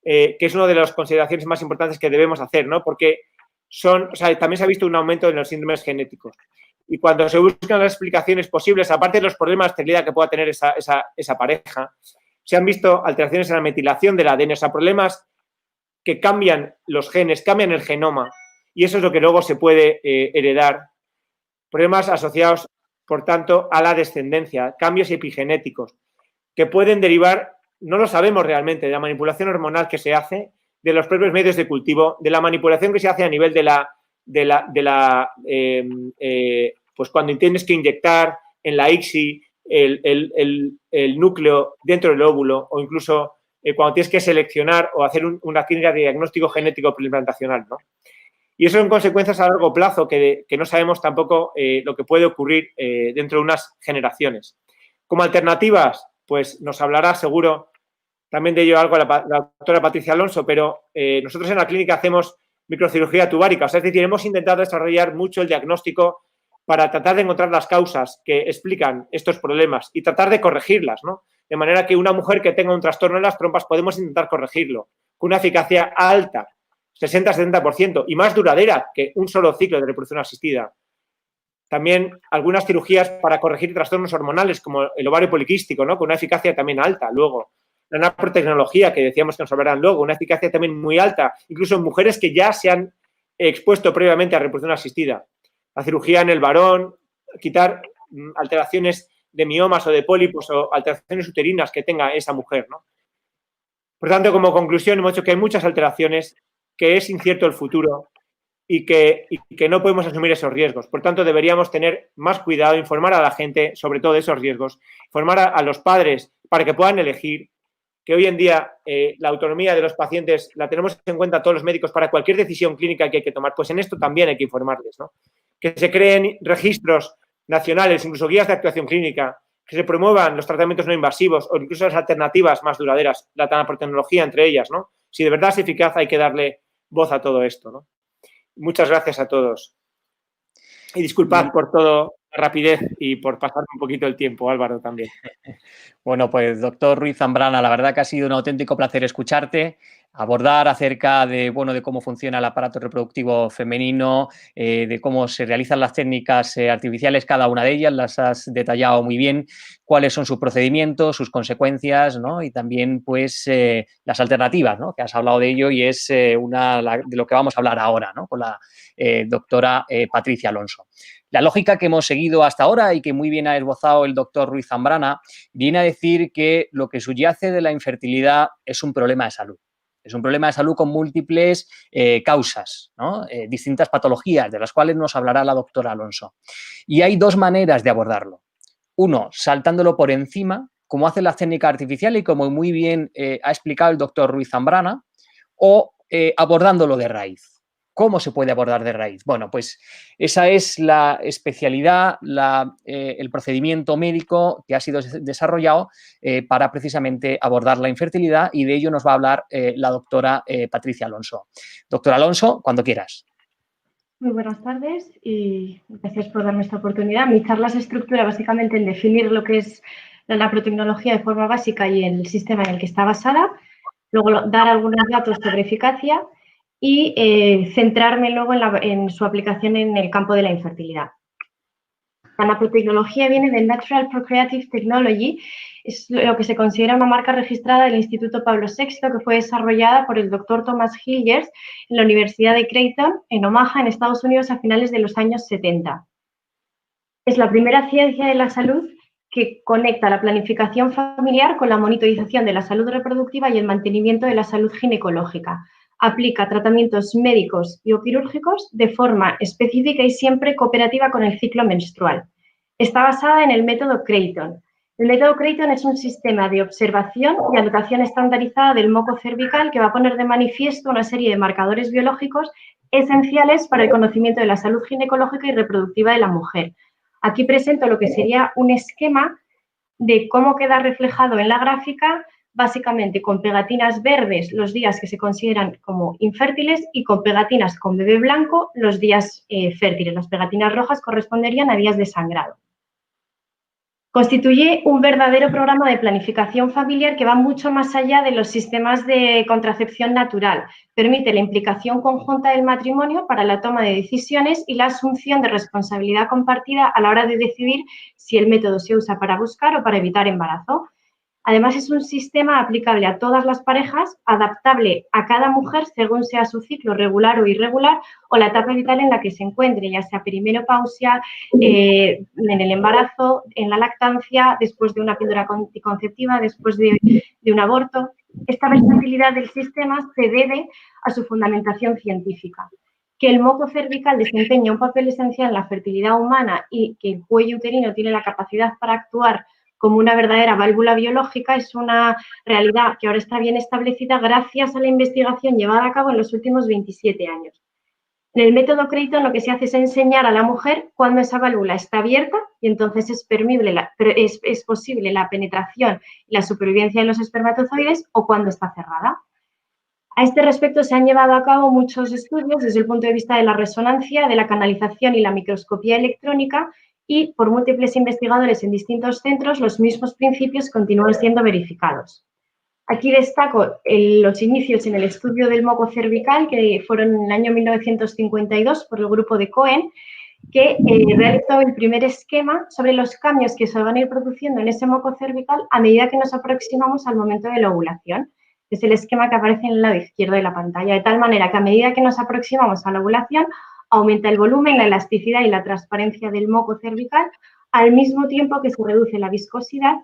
que es una de las consideraciones más importantes que debemos hacer, ¿no? Porque también se ha visto un aumento en los síndromes genéticos. Y cuando se buscan las explicaciones posibles, aparte de los problemas de esterilidad que pueda tener esa pareja, se han visto alteraciones en la metilación del ADN, o sea, problemas que cambian los genes, cambian el genoma, y eso es lo que luego se puede heredar. Problemas asociados, por tanto, a la descendencia, cambios epigenéticos, que pueden derivar, no lo sabemos realmente, de la manipulación hormonal que se hace, de los propios medios de cultivo, de la manipulación que se hace a nivel pues cuando tienes que inyectar en la ICSI el núcleo dentro del óvulo o incluso cuando tienes que seleccionar o hacer una clínica de diagnóstico genético preimplantacional, ¿no? Y eso son consecuencias a largo plazo que no sabemos tampoco lo que puede ocurrir dentro de unas generaciones. Como alternativas, pues nos hablará seguro también de ello algo la doctora Patricia Alonso, pero nosotros en la clínica hacemos microcirugía tubárica, o sea, es decir, hemos intentado desarrollar mucho el diagnóstico para tratar de encontrar las causas que explican estos problemas y tratar de corregirlas, ¿no? De manera que una mujer que tenga un trastorno en las trompas podemos intentar corregirlo con una eficacia alta, 60-70%, y más duradera que un solo ciclo de reproducción asistida. También algunas cirugías para corregir trastornos hormonales como el ovario poliquístico, ¿no? Con una eficacia también alta. Luego, la naprotecnología, que decíamos que nos hablarán luego, una eficacia también muy alta, incluso en mujeres que ya se han expuesto previamente a reproducción asistida. La cirugía en el varón, quitar alteraciones de miomas o de pólipos o alteraciones uterinas que tenga esa mujer, ¿no? Por tanto, como conclusión, hemos dicho que hay muchas alteraciones, que es incierto el futuro y que no podemos asumir esos riesgos. Por tanto, deberíamos tener más cuidado, informar a la gente sobre todo esos riesgos, informar a los padres para que puedan elegir, que hoy en día la autonomía de los pacientes la tenemos en cuenta todos los médicos para cualquier decisión clínica que hay que tomar, pues en esto también hay que informarles, ¿no? Que se creen registros nacionales, incluso guías de actuación clínica, que se promuevan los tratamientos no invasivos o incluso las alternativas más duraderas, la naprotecnología entre ellas, ¿no? Si de verdad es eficaz, hay que darle voz a todo esto, ¿no? Muchas gracias a todos. Y disculpad por todo la rapidez y por pasar un poquito el tiempo, Álvaro, también. Bueno, pues doctor Ruiz Zambrana, la verdad que ha sido un auténtico placer escucharte. abordar acerca de, bueno, de cómo funciona el aparato reproductivo femenino, de cómo se realizan las técnicas artificiales, cada una de ellas, las has detallado muy bien, cuáles son sus procedimientos, sus consecuencias, ¿no? Y también, pues, las alternativas, ¿no? Que has hablado de ello y es de lo que vamos a hablar ahora, ¿no? Con la doctora Patricia Alonso. La lógica que hemos seguido hasta ahora y que muy bien ha esbozado el doctor Ruiz Zambrana viene a decir que lo que subyace de la infertilidad es un problema de salud. Es un problema de salud con múltiples causas, ¿no? Distintas patologías, de las cuales nos hablará la doctora Alonso. Y hay dos maneras de abordarlo. Uno, saltándolo por encima, como hacen las técnicas artificiales y como muy bien ha explicado el doctor Ruiz Zambrana, o abordándolo de raíz. ¿Cómo se puede abordar de raíz? Bueno, pues esa es la especialidad, el procedimiento médico que ha sido desarrollado para precisamente abordar la infertilidad y de ello nos va a hablar la doctora Patricia Alonso. Doctora Alonso, cuando quieras. Muy buenas tardes y gracias por darme esta oportunidad. Mi charla se estructura básicamente en definir lo que es la naprotecnología de forma básica y el sistema en el que está basada, luego dar algunos datos sobre eficacia y centrarme luego en su aplicación en el campo de la infertilidad. La naprotecnología viene de Natural Procreative Technology, es lo que se considera una marca registrada del Instituto Pablo VI, que fue desarrollada por el doctor Thomas Hilgers en la Universidad de Creighton, en Omaha, en Estados Unidos, a finales de los años 70. Es la primera ciencia de la salud que conecta la planificación familiar con la monitorización de la salud reproductiva y el mantenimiento de la salud ginecológica. Aplica tratamientos médicos y o quirúrgicos de forma específica y siempre cooperativa con el ciclo menstrual. Está basada en el método Creighton. El método Creighton es un sistema de observación y anotación estandarizada del moco cervical que va a poner de manifiesto una serie de marcadores biológicos esenciales para el conocimiento de la salud ginecológica y reproductiva de la mujer. Aquí presento lo que sería un esquema de cómo queda reflejado en la gráfica, básicamente con pegatinas verdes los días que se consideran como infértiles y con pegatinas con bebé blanco los días fértiles. Las pegatinas rojas corresponderían a días de sangrado. Constituye un verdadero programa de planificación familiar que va mucho más allá de los sistemas de contracepción natural. Permite la implicación conjunta del matrimonio para la toma de decisiones y la asunción de responsabilidad compartida a la hora de decidir si el método se usa para buscar o para evitar embarazo. Además, es un sistema aplicable a todas las parejas, adaptable a cada mujer según sea su ciclo regular o irregular o la etapa vital en la que se encuentre, ya sea perimenopausia, en el embarazo, en la lactancia, después de una píldora anticonceptiva, después de un aborto. Esta versatilidad del sistema se debe a su fundamentación científica. Que el moco cervical desempeña un papel esencial en la fertilidad humana y que el cuello uterino tiene la capacidad para actuar como una verdadera válvula biológica es una realidad que ahora está bien establecida gracias a la investigación llevada a cabo en los últimos 27 años. En el método Creighton lo que se hace es enseñar a la mujer cuándo esa válvula está abierta y entonces es posible la penetración y la supervivencia de los espermatozoides o cuando está cerrada. A este respecto se han llevado a cabo muchos estudios desde el punto de vista de la resonancia, de la canalización y la microscopía electrónica y por múltiples investigadores en distintos centros los mismos principios continúan siendo verificados. Aquí destaco los inicios en el estudio del moco cervical que fueron en el año 1952 por el grupo de Cohen, que realizó el primer esquema sobre los cambios que se van a ir produciendo en ese moco cervical a medida que nos aproximamos al momento de la ovulación. Es el esquema que aparece en el lado izquierdo de la pantalla, de tal manera que a medida que nos aproximamos a la ovulación, aumenta el volumen, la elasticidad y la transparencia del moco cervical, al mismo tiempo que se reduce la viscosidad,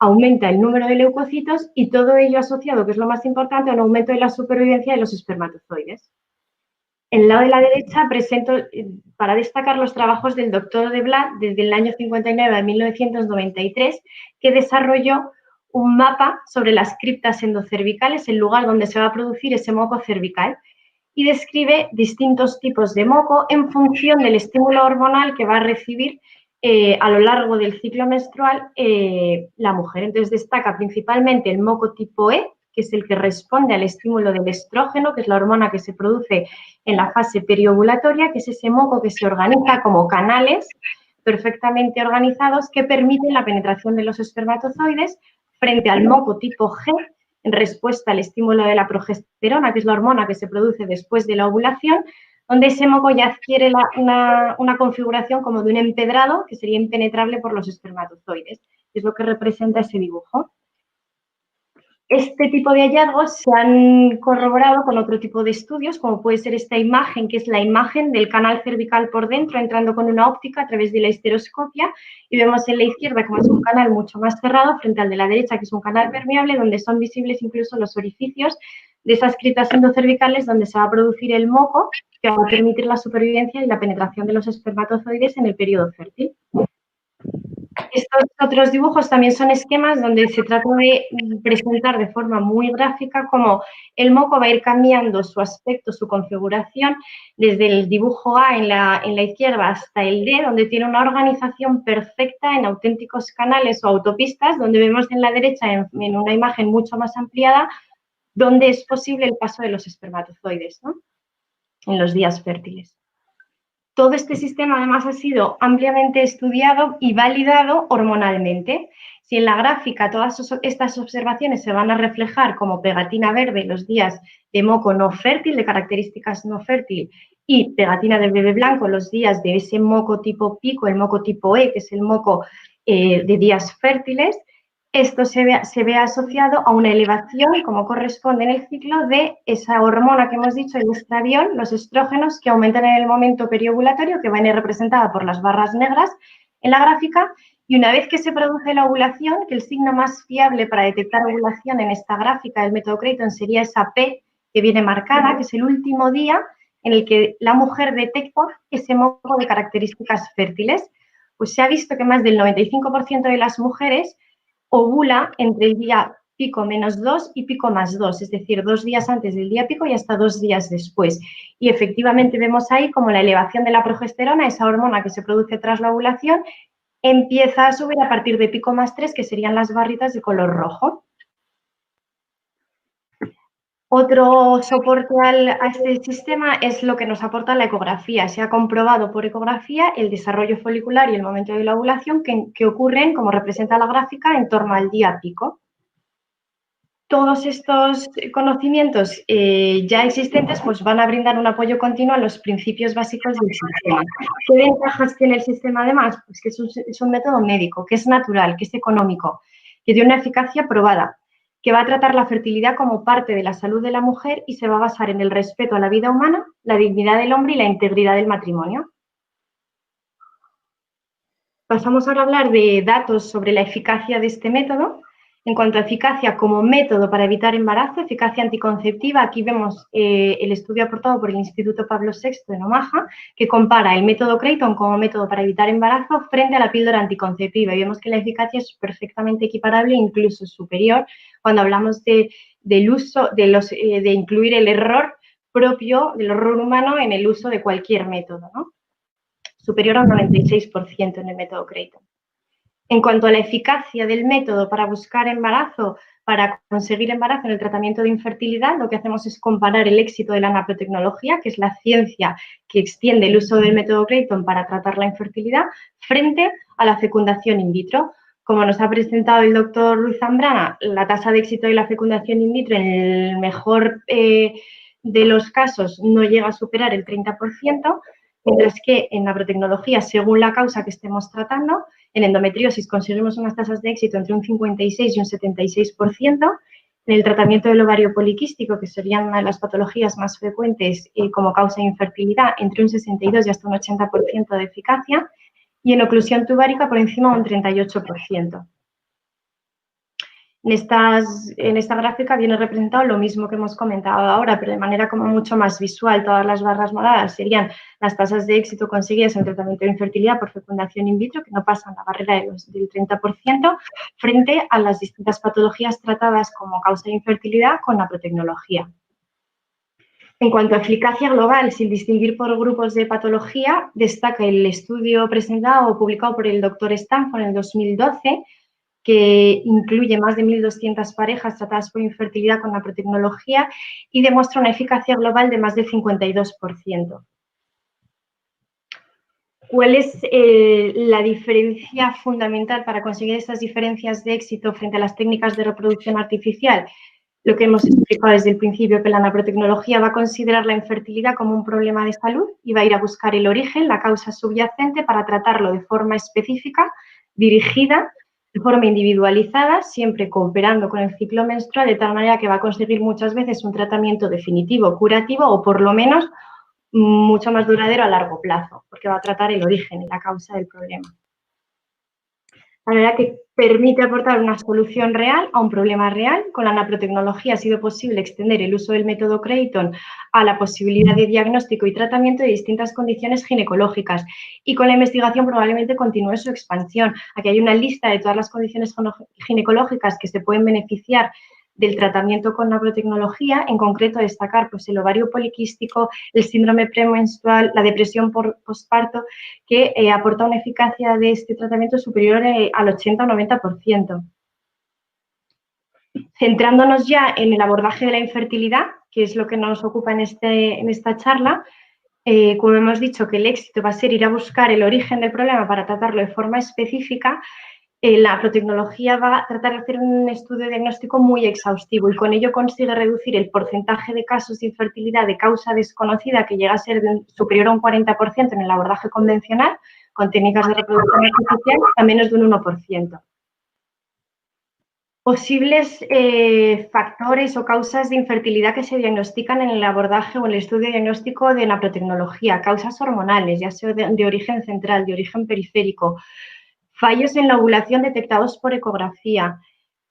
aumenta el número de leucocitos y todo ello asociado, que es lo más importante, a un aumento de la supervivencia de los espermatozoides. En el lado de la derecha presento, para destacar, los trabajos del doctor de Blad desde el año 59 a 1993, que desarrolló un mapa sobre las criptas endocervicales, el lugar donde se va a producir ese moco cervical, y describe distintos tipos de moco en función del estímulo hormonal que va a recibir a lo largo del ciclo menstrual la mujer. Entonces destaca principalmente el moco tipo E, que es el que responde al estímulo del estrógeno, que es la hormona que se produce en la fase periovulatoria, que es ese moco que se organiza como canales perfectamente organizados que permiten la penetración de los espermatozoides, frente al moco tipo G, en respuesta al estímulo de la progesterona, que es la hormona que se produce después de la ovulación, donde ese moco ya adquiere una configuración como de un empedrado que sería impenetrable por los espermatozoides. Es lo que representa ese dibujo. Este tipo de hallazgos se han corroborado con otro tipo de estudios, como puede ser esta imagen, que es la imagen del canal cervical por dentro, entrando con una óptica a través de la histeroscopia, y vemos en la izquierda como es un canal mucho más cerrado frente al de la derecha, que es un canal permeable, donde son visibles incluso los orificios de esas criptas endocervicales donde se va a producir el moco, que va a permitir la supervivencia y la penetración de los espermatozoides en el periodo fértil. Estos otros dibujos también son esquemas donde se trata de presentar de forma muy gráfica cómo el moco va a ir cambiando su aspecto, su configuración, desde el dibujo A en la izquierda hasta el D, donde tiene una organización perfecta en auténticos canales o autopistas, donde vemos en la derecha, en una imagen mucho más ampliada, donde es posible el paso de los espermatozoides, ¿no?, en los días fértiles. Todo este sistema, además, ha sido ampliamente estudiado y validado hormonalmente. Si en la gráfica todas estas observaciones se van a reflejar como pegatina verde los días de moco no fértil, de características no fértil, y pegatina de bebé blanco los días de ese moco tipo pico, el moco tipo E, que es el moco de días fértiles, esto se ve asociado a una elevación, como corresponde en el ciclo, de esa hormona que hemos dicho, el estradiol, los estrógenos, que aumentan en el momento periovulatorio, que viene representada por las barras negras en la gráfica, y una vez que se produce la ovulación, que el signo más fiable para detectar ovulación en esta gráfica del método Creighton sería esa P que viene marcada, que es el último día en el que la mujer detecta ese moco de características fértiles, pues se ha visto que más del 95% de las mujeres ovula entre el día pico menos 2 y pico más 2, es decir, 2 días antes del día pico y hasta 2 días después. Y efectivamente vemos ahí como la elevación de la progesterona, esa hormona que se produce tras la ovulación, empieza a subir a partir de pico más 3, que serían las barritas de color rojo. Otro soporte a este sistema es lo que nos aporta la ecografía. Se ha comprobado por ecografía el desarrollo folicular y el momento de la ovulación que ocurren, como representa la gráfica, en torno al día pico. Todos estos conocimientos ya existentes pues van a brindar un apoyo continuo a los principios básicos del sistema. ¿Qué ventajas tiene el sistema además? Pues que es un método médico, que es natural, que es económico, que tiene una eficacia probada, que va a tratar la fertilidad como parte de la salud de la mujer y se va a basar en el respeto a la vida humana, la dignidad del hombre y la integridad del matrimonio. Pasamos ahora a hablar de datos sobre la eficacia de este método. En cuanto a eficacia como método para evitar embarazo, eficacia anticonceptiva, aquí vemos el estudio aportado por el Instituto Pablo VI en Omaha, que compara el método Creighton como método para evitar embarazo frente a la píldora anticonceptiva. Y vemos que la eficacia es perfectamente equiparable, incluso superior, cuando hablamos del uso, de incluir el error propio, del error humano en el uso de cualquier método, ¿no? Superior a un 96% en el método Creighton. En cuanto a la eficacia del método para buscar embarazo, para conseguir embarazo en el tratamiento de infertilidad, lo que hacemos es comparar el éxito de la naprotecnología, que es la ciencia que extiende el uso del método Creighton para tratar la infertilidad, frente a la fecundación in vitro. Como nos ha presentado el doctor Ruiz Zambrana, la tasa de éxito de la fecundación in vitro en el mejor de los casos no llega a superar el 30%, mientras que en naprotecnología, según la causa que estemos tratando, en endometriosis conseguimos unas tasas de éxito entre un 56 y un 76%. En el tratamiento del ovario poliquístico, que serían una de las patologías más frecuentes como causa de infertilidad, entre un 62 y hasta un 80% de eficacia. Y en oclusión tubárica por encima de un 38%. En esta gráfica viene representado lo mismo que hemos comentado ahora, pero de manera como mucho más visual. Todas las barras moradas serían las tasas de éxito conseguidas en tratamiento de infertilidad por fecundación in vitro, que no pasan la barrera del 30%, frente a las distintas patologías tratadas como causa de infertilidad con naprotecnología. En cuanto a eficacia global, sin distinguir por grupos de patología, destaca el estudio presentado o publicado por el doctor Stanford en 2012, que incluye más de 1.200 parejas tratadas por infertilidad con naprotecnología y demuestra una eficacia global de más del 52%. ¿Cuál es la diferencia fundamental para conseguir estas diferencias de éxito frente a las técnicas de reproducción artificial? Lo que hemos explicado desde el principio, que la naprotecnología va a considerar la infertilidad como un problema de salud y va a ir a buscar el origen, la causa subyacente, para tratarlo de forma específica, dirigida, de forma individualizada, siempre cooperando con el ciclo menstrual, de tal manera que va a conseguir muchas veces un tratamiento definitivo, curativo o por lo menos mucho más duradero a largo plazo, porque va a tratar el origen y la causa del problema. La verdad que permite aportar una solución real a un problema real. Con la naprotecnología ha sido posible extender el uso del método Creighton a la posibilidad de diagnóstico y tratamiento de distintas condiciones ginecológicas, y con la investigación probablemente continúe su expansión. Aquí hay una lista de todas las condiciones ginecológicas que se pueden beneficiar del tratamiento con naprotecnología, en concreto destacar pues, el ovario poliquístico, el síndrome premenstrual, la depresión posparto, que aporta una eficacia de este tratamiento superior al 80 o 90%. Centrándonos ya en el abordaje de la infertilidad, que es lo que nos ocupa en esta charla, como hemos dicho que el éxito va a ser ir a buscar el origen del problema para tratarlo de forma específica, la naprotecnología va a tratar de hacer un estudio diagnóstico muy exhaustivo y con ello consigue reducir el porcentaje de casos de infertilidad de causa desconocida, que llega a ser superior a un 40% en el abordaje convencional, con técnicas de reproducción artificial, a menos de un 1%. Posibles factores o causas de infertilidad que se diagnostican en el abordaje o en el estudio diagnóstico de naprotecnología: causas hormonales, ya sea de origen central, de origen periférico, fallos en la ovulación detectados por ecografía,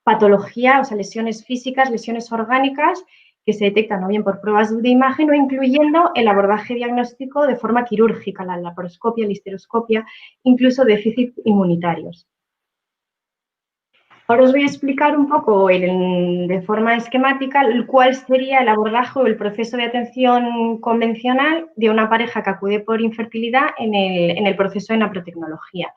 patología, o sea, lesiones físicas, lesiones orgánicas que se detectan o bien por pruebas de imagen o incluyendo el abordaje diagnóstico de forma quirúrgica, la laparoscopia, la histeroscopia, incluso déficits inmunitarios. Ahora os voy a explicar un poco de forma esquemática cuál sería el abordaje o el proceso de atención convencional de una pareja que acude por infertilidad en el proceso de naprotecnología.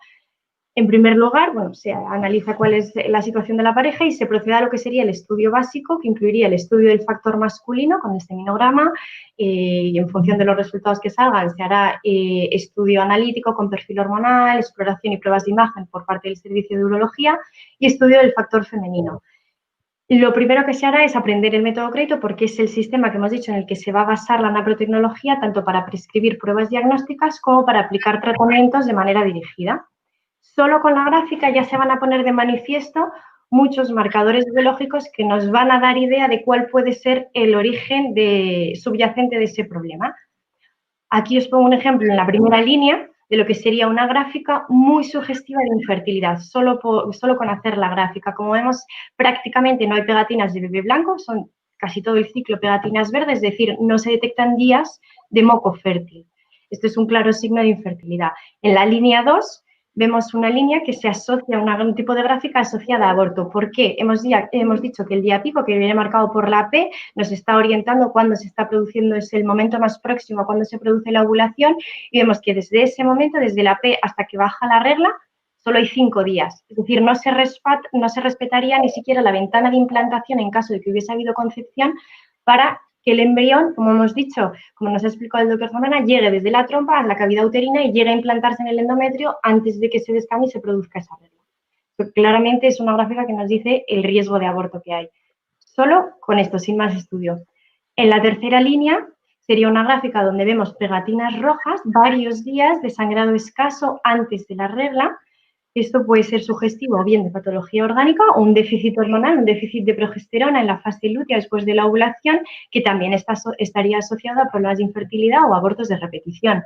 En primer lugar, bueno, se analiza cuál es la situación de la pareja y se procede a lo que sería el estudio básico, que incluiría el estudio del factor masculino con este minograma, y en función de los resultados que salgan se hará estudio analítico con perfil hormonal, exploración y pruebas de imagen por parte del servicio de urología y estudio del factor femenino. Lo primero que se hará es aprender el método Creighton, porque es el sistema que hemos dicho en el que se va a basar la naprotecnología, tanto para prescribir pruebas diagnósticas como para aplicar tratamientos de manera dirigida. Solo con la gráfica ya se van a poner de manifiesto muchos marcadores biológicos que nos van a dar idea de cuál puede ser el origen subyacente de ese problema. Aquí os pongo un ejemplo en la primera línea de lo que sería una gráfica muy sugestiva de infertilidad, solo con hacer la gráfica. Como vemos, prácticamente no hay pegatinas de bebé blanco, son casi todo el ciclo pegatinas verdes, es decir, no se detectan días de moco fértil. Esto es un claro signo de infertilidad. En la línea 2 vemos una línea que se asocia a un tipo de gráfica asociada a aborto. ¿Por qué? Hemos dicho que el día pico, que viene marcado por la P, nos está orientando cuándo se está produciendo, es el momento más próximo a cuando se produce la ovulación, y vemos que desde ese momento, desde la P hasta que baja la regla, solo hay 5 días. Es decir, no se respetaría ni siquiera la ventana de implantación en caso de que hubiese habido concepción para que el embrión, como hemos dicho, como nos ha explicado el doctor Zambrana, llegue desde la trompa a la cavidad uterina y llegue a implantarse en el endometrio antes de que se descame y se produzca esa regla. Pero claramente es una gráfica que nos dice el riesgo de aborto que hay. Solo con esto, sin más estudio. En la tercera línea sería una gráfica donde vemos pegatinas rojas, varios días de sangrado escaso antes de la regla. Esto puede ser sugestivo o bien de patología orgánica o un déficit hormonal, un déficit de progesterona en la fase lútea después de la ovulación, que también estaría asociado a problemas de infertilidad o abortos de repetición.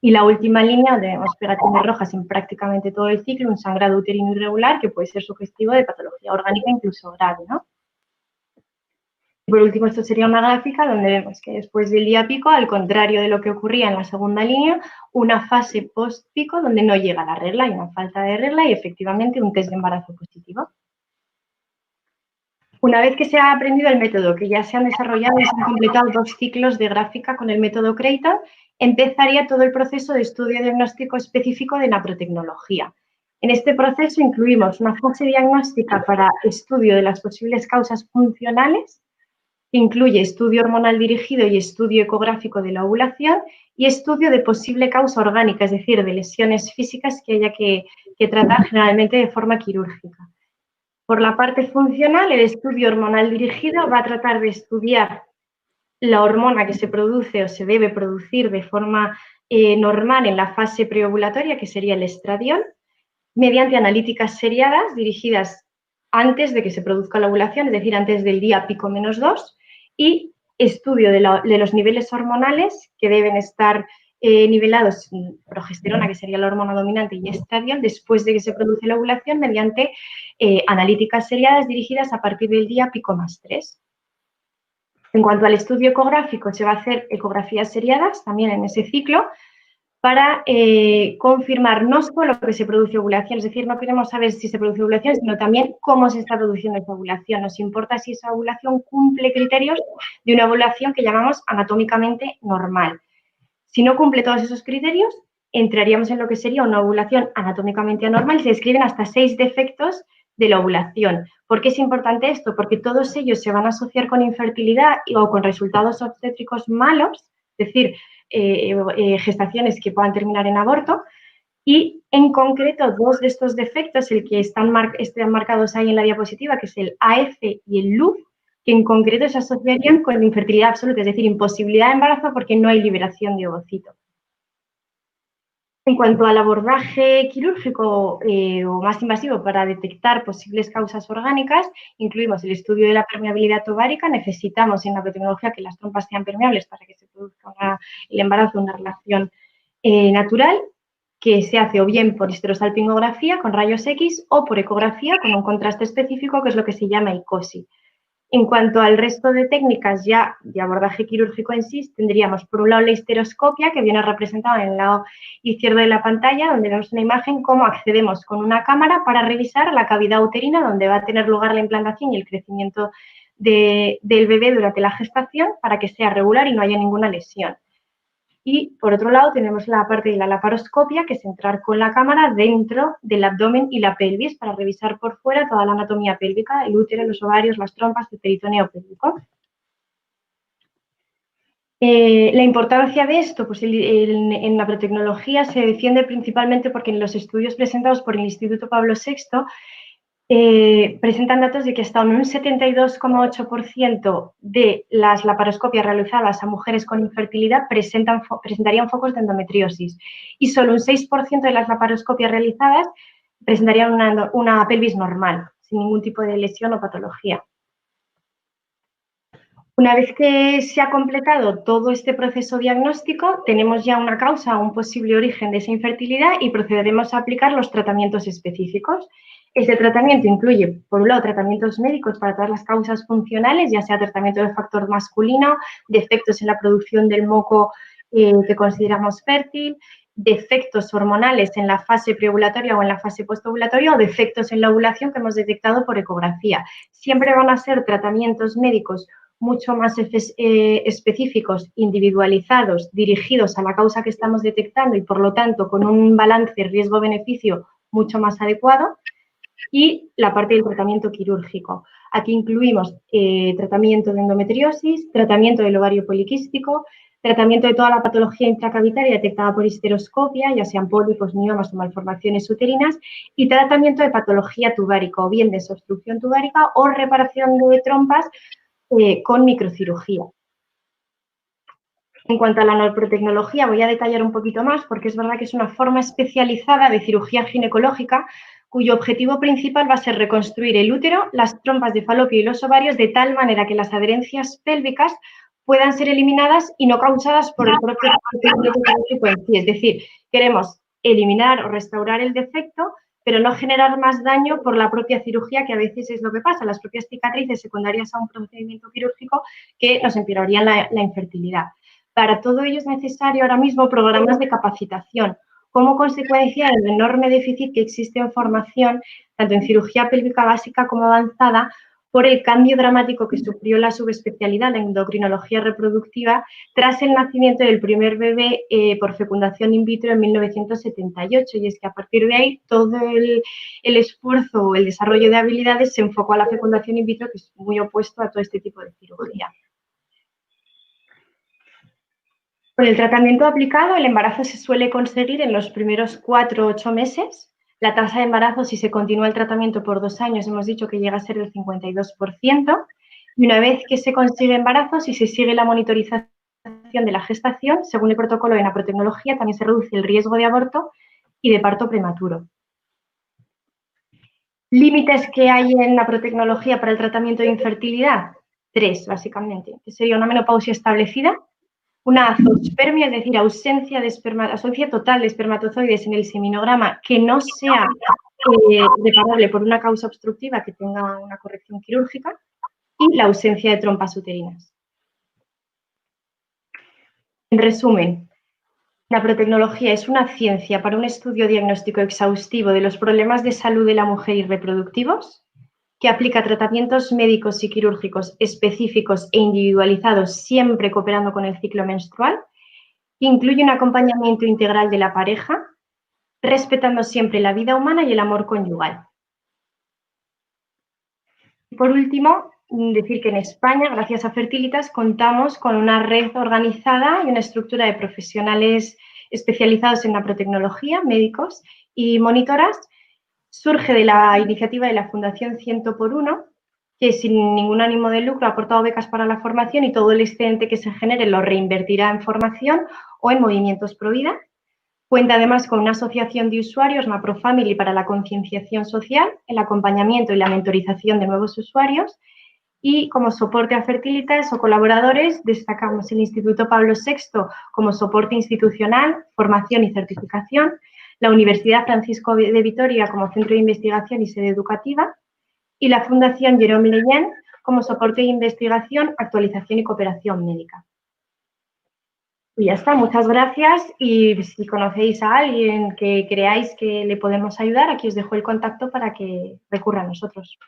Y la última línea, donde vemos pegatinas rojas en prácticamente todo el ciclo, un sangrado uterino irregular que puede ser sugestivo de patología orgánica incluso grave, ¿no? Y por último, esto sería una gráfica donde vemos que después del día pico, al contrario de lo que ocurría en la segunda línea, una fase post-pico donde no llega la regla, hay una falta de regla y efectivamente un test de embarazo positivo. Una vez que se ha aprendido el método, que ya se han desarrollado y se han completado 2 ciclos de gráfica con el método Creighton, empezaría todo el proceso de estudio diagnóstico específico de naprotecnología. En este proceso incluimos una fase diagnóstica para estudio de las posibles causas funcionales, que incluye estudio hormonal dirigido y estudio ecográfico de la ovulación y estudio de posible causa orgánica, es decir, de lesiones físicas que haya que tratar generalmente de forma quirúrgica. Por la parte funcional, el estudio hormonal dirigido va a tratar de estudiar la hormona que se produce o se debe producir de forma normal en la fase preovulatoria, que sería el estradiol, mediante analíticas seriadas dirigidas antes de que se produzca la ovulación, es decir, antes del día pico menos 2, y estudio de los niveles hormonales que deben estar nivelados en progesterona, que sería la hormona dominante, y estradiol, después de que se produce la ovulación, mediante analíticas seriadas dirigidas a partir del día pico más 3. En cuanto al estudio ecográfico, se va a hacer ecografías seriadas también en ese ciclo para confirmar no solo que se produce ovulación, es decir, no queremos saber si se produce ovulación, sino también cómo se está produciendo esa ovulación. Nos importa si esa ovulación cumple criterios de una ovulación que llamamos anatómicamente normal. Si no cumple todos esos criterios, entraríamos en lo que sería una ovulación anatómicamente anormal y se describen hasta 6 defectos de la ovulación. ¿Por qué es importante esto? Porque todos ellos se van a asociar con infertilidad o con resultados obstétricos malos, es decir, gestaciones que puedan terminar en aborto, y en concreto 2 de estos defectos, el que están marcados ahí en la diapositiva, que es el AF y el LUF, que en concreto se asociarían con la infertilidad absoluta, es decir, imposibilidad de embarazo porque no hay liberación de ovocito. En cuanto al abordaje quirúrgico o más invasivo para detectar posibles causas orgánicas, incluimos el estudio de la permeabilidad ovárica. Necesitamos en la biotecnología que las trompas sean permeables para que se produzca el embarazo, una relación natural, que se hace o bien por histerosalpingografía con rayos X o por ecografía con un contraste específico, que es lo que se llama ICOSI. En cuanto al resto de técnicas ya de abordaje quirúrgico en sí, tendríamos por un lado la histeroscopia, que viene representada en el lado izquierdo de la pantalla, donde vemos una imagen cómo accedemos con una cámara para revisar la cavidad uterina, donde va a tener lugar la implantación y el crecimiento del bebé durante la gestación, para que sea regular y no haya ninguna lesión. Y, por otro lado, tenemos la parte de la laparoscopia, que es entrar con la cámara dentro del abdomen y la pelvis para revisar por fuera toda la anatomía pélvica, el útero, los ovarios, las trompas, el peritoneo pélvico. La importancia de esto, pues en la biotecnología se defiende principalmente porque en los estudios presentados por el Instituto Pablo VI presentan datos de que hasta un 72,8% de las laparoscopias realizadas a mujeres con infertilidad presentarían focos de endometriosis y solo un 6% de las laparoscopias realizadas presentarían una pelvis normal, sin ningún tipo de lesión o patología. Una vez que se ha completado todo este proceso diagnóstico, tenemos ya una causa o un posible origen de esa infertilidad y procederemos a aplicar los tratamientos específicos. Este tratamiento incluye, por un lado, tratamientos médicos para todas las causas funcionales, ya sea tratamiento de factor masculino, defectos en la producción del moco que consideramos fértil, defectos hormonales en la fase preovulatoria o en la fase postovulatoria o defectos en la ovulación que hemos detectado por ecografía. Siempre van a ser tratamientos médicos mucho más específicos, individualizados, dirigidos a la causa que estamos detectando y, por lo tanto, con un balance riesgo-beneficio mucho más adecuado. Y la parte del tratamiento quirúrgico. Aquí incluimos tratamiento de endometriosis, tratamiento del ovario poliquístico, tratamiento de toda la patología intracavitaria detectada por histeroscopia, ya sean pólipos, miomas o malformaciones uterinas, y tratamiento de patología tubárica, o bien de desobstrucción tubárica o reparación de trompas con microcirugía. En cuanto a la norprotecnología, voy a detallar un poquito más porque es verdad que es una forma especializada de cirugía ginecológica cuyo objetivo principal va a ser reconstruir el útero, las trompas de falopio y los ovarios de tal manera que las adherencias pélvicas puedan ser eliminadas y no causadas por el propio defecto quirúrgico en sí. Es decir, queremos eliminar o restaurar el defecto, pero no generar más daño por la propia cirugía, que a veces es lo que pasa, las propias cicatrices secundarias a un procedimiento quirúrgico que nos empeorarían la infertilidad. Para todo ello es necesario ahora mismo programas de capacitación, como consecuencia del enorme déficit que existe en formación, tanto en cirugía pélvica básica como avanzada, por el cambio dramático que sufrió la subespecialidad, la endocrinología reproductiva, tras el nacimiento del primer bebé por fecundación in vitro en 1978. Y es que a partir de ahí todo el esfuerzo o el desarrollo de habilidades se enfocó a la fecundación in vitro, que es muy opuesto a todo este tipo de cirugía. Con el tratamiento aplicado, el embarazo se suele conseguir en los primeros 4 o 8 meses, La tasa de embarazo, si se continúa el tratamiento por 2 años, hemos dicho que llega a ser del 52%. Y una vez que se consigue embarazo, si se sigue la monitorización de la gestación, según el protocolo de naprotecnología, también se reduce el riesgo de aborto y de parto prematuro. ¿Límites que hay en naprotecnología para el tratamiento de infertilidad? 3, básicamente, que sería una menopausia establecida, una azoospermia, es decir, ausencia total de espermatozoides en el seminograma que no sea reparable por una causa obstructiva que tenga una corrección quirúrgica, y la ausencia de trompas uterinas. En resumen, la naprotecnología es una ciencia para un estudio diagnóstico exhaustivo de los problemas de salud de la mujer y reproductivos, que aplica tratamientos médicos y quirúrgicos específicos e individualizados, siempre cooperando con el ciclo menstrual, que incluye un acompañamiento integral de la pareja, respetando siempre la vida humana y el amor conyugal. Por último, decir que en España, gracias a Fertilitas, contamos con una red organizada y una estructura de profesionales especializados en naprotecnología, médicos y monitoras. Surge de la iniciativa de la Fundación 100 por 1, que sin ningún ánimo de lucro ha aportado becas para la formación y todo el excedente que se genere lo reinvertirá en formación o en movimientos pro vida. Cuenta además con una asociación de usuarios, NaproFamily, para la concienciación social, el acompañamiento y la mentorización de nuevos usuarios. Y como soporte a Fertilitas o colaboradores destacamos el Instituto Pablo VI como soporte institucional, formación y certificación, la Universidad Francisco de Vitoria como centro de investigación y sede educativa, y la Fundación Jerome Leyen como soporte de investigación, actualización y cooperación médica. Y ya está, muchas gracias, y si conocéis a alguien que creáis que le podemos ayudar, aquí os dejo el contacto para que recurra a nosotros.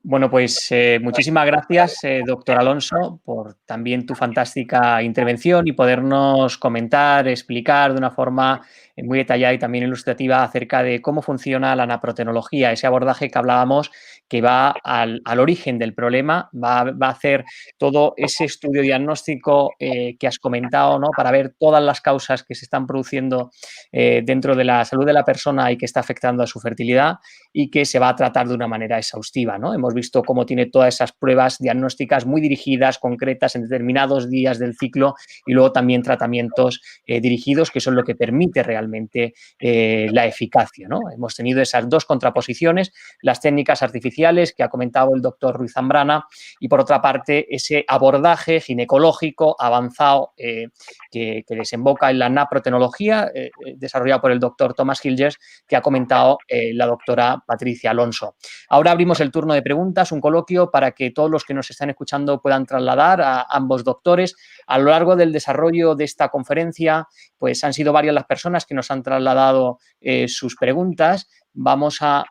Bueno, pues muchísimas gracias, doctor Alonso, por también tu fantástica intervención y podernos comentar, explicar de una forma muy detallada y también ilustrativa acerca de cómo funciona la naprotecnología, ese abordaje que hablábamos que va al origen del problema, va a hacer todo ese estudio diagnóstico que has comentado, ¿no? Para ver todas las causas que se están produciendo dentro de la salud de la persona y que está afectando a su fertilidad, y que se va a tratar de una manera exhaustiva, ¿no? Hemos visto cómo tiene todas esas pruebas diagnósticas muy dirigidas, concretas, en determinados días del ciclo, y luego también tratamientos dirigidos, que son lo que permite realmente la eficacia, ¿no? Hemos tenido esas dos contraposiciones, las técnicas artificiales que ha comentado el doctor Ruiz Zambrana, y por otra parte ese abordaje ginecológico avanzado que desemboca en la naprotecnología, desarrollado por el doctor Thomas Hilgers, que ha comentado la doctora Patricia Alonso. Ahora abrimos el turno de preguntas, un coloquio para que todos los que nos están escuchando puedan trasladar a ambos doctores. A lo largo del desarrollo de esta conferencia, pues han sido varias las personas que nos han trasladado sus preguntas. Vamos a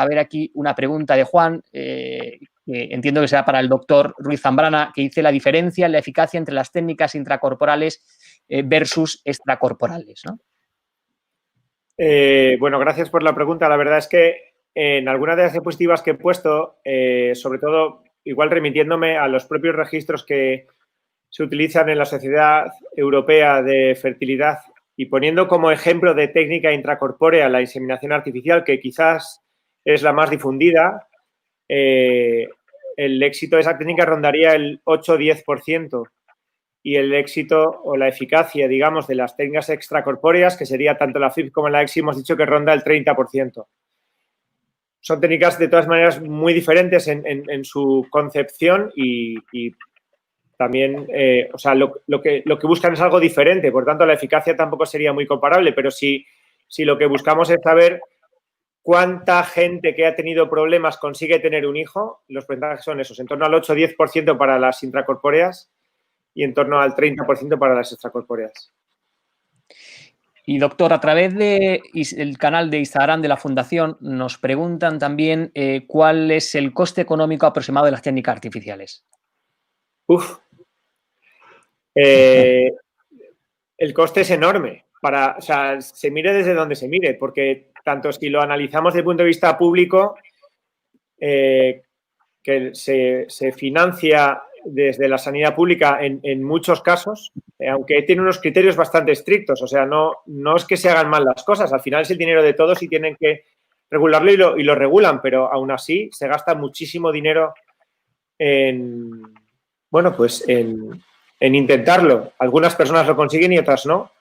ver aquí una pregunta de Juan, que entiendo que será para el doctor Ruiz Zambrana, que dice la diferencia en la eficacia entre las técnicas intracorporales versus extracorporales, ¿no? Bueno, gracias por la pregunta. La verdad es que en algunas de las diapositivas que he puesto, sobre todo, igual remitiéndome a los propios registros que se utilizan en la Sociedad Europea de Fertilidad y poniendo como ejemplo de técnica intracorpórea la inseminación artificial, que quizás es la más difundida, el éxito de esa técnica rondaría el 8-10%. Y el éxito o la eficacia, digamos, de las técnicas extracorpóreas, que sería tanto la FIP como la EXI, hemos dicho que ronda el 30%. Son técnicas, de todas maneras, muy diferentes en su concepción y también, o sea, lo que buscan es algo diferente. Por tanto, la eficacia tampoco sería muy comparable, pero si lo que buscamos es saber cuánta gente que ha tenido problemas consigue tener un hijo, los porcentajes son esos, en torno al 8-10% para las intracorpóreas y en torno al 30% para las extracorpóreas. Y doctor, a través del canal de Instagram de la Fundación nos preguntan también cuál es el coste económico aproximado de las técnicas artificiales. El coste es enorme. O sea, se mire desde donde se mire, porque tanto si lo analizamos desde el punto de vista público, que se financia desde la sanidad pública en muchos casos, aunque tiene unos criterios bastante estrictos. O sea, no es que se hagan mal las cosas. Al final es el dinero de todos y tienen que regularlo y lo regulan, pero aún así se gasta muchísimo dinero en intentarlo. Algunas personas lo consiguen y otras no.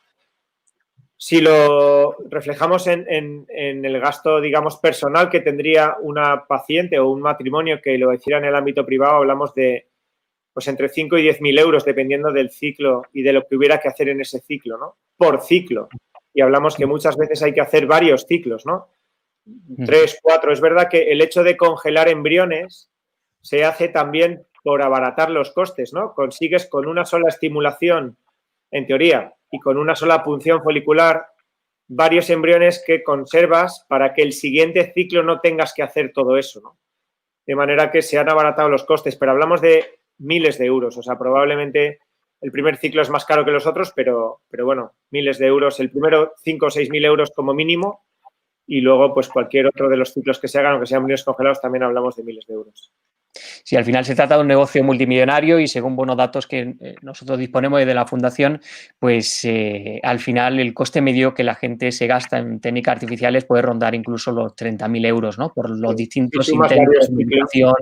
Si lo reflejamos en el gasto, digamos, personal que tendría una paciente o un matrimonio que lo hiciera en el ámbito privado, hablamos de pues entre 5 y 10.000 euros, dependiendo del ciclo y de lo que hubiera que hacer en ese ciclo, ¿no? Por ciclo. Y hablamos que muchas veces hay que hacer varios ciclos, ¿no? 3, 4. Es verdad que el hecho de congelar embriones se hace también por abaratar los costes, ¿no? Consigues con una sola estimulación, en teoría, y con una sola punción folicular, varios embriones que conservas para que el siguiente ciclo no tengas que hacer todo eso, ¿no? De manera que se han abaratado los costes, pero hablamos de miles de euros. O sea, probablemente el primer ciclo es más caro que los otros, pero bueno, miles de euros. El primero, 5 o 6.000 euros como mínimo, y luego, pues cualquier otro de los ciclos que se hagan, aunque sean embriones congelados, también hablamos de miles de euros. Sí, al final se trata de un negocio multimillonario y según buenos datos que nosotros disponemos de la Fundación, pues al final el coste medio que la gente se gasta en técnicas artificiales puede rondar incluso los 30.000 euros, ¿no? Por los distintos intentos de medicación.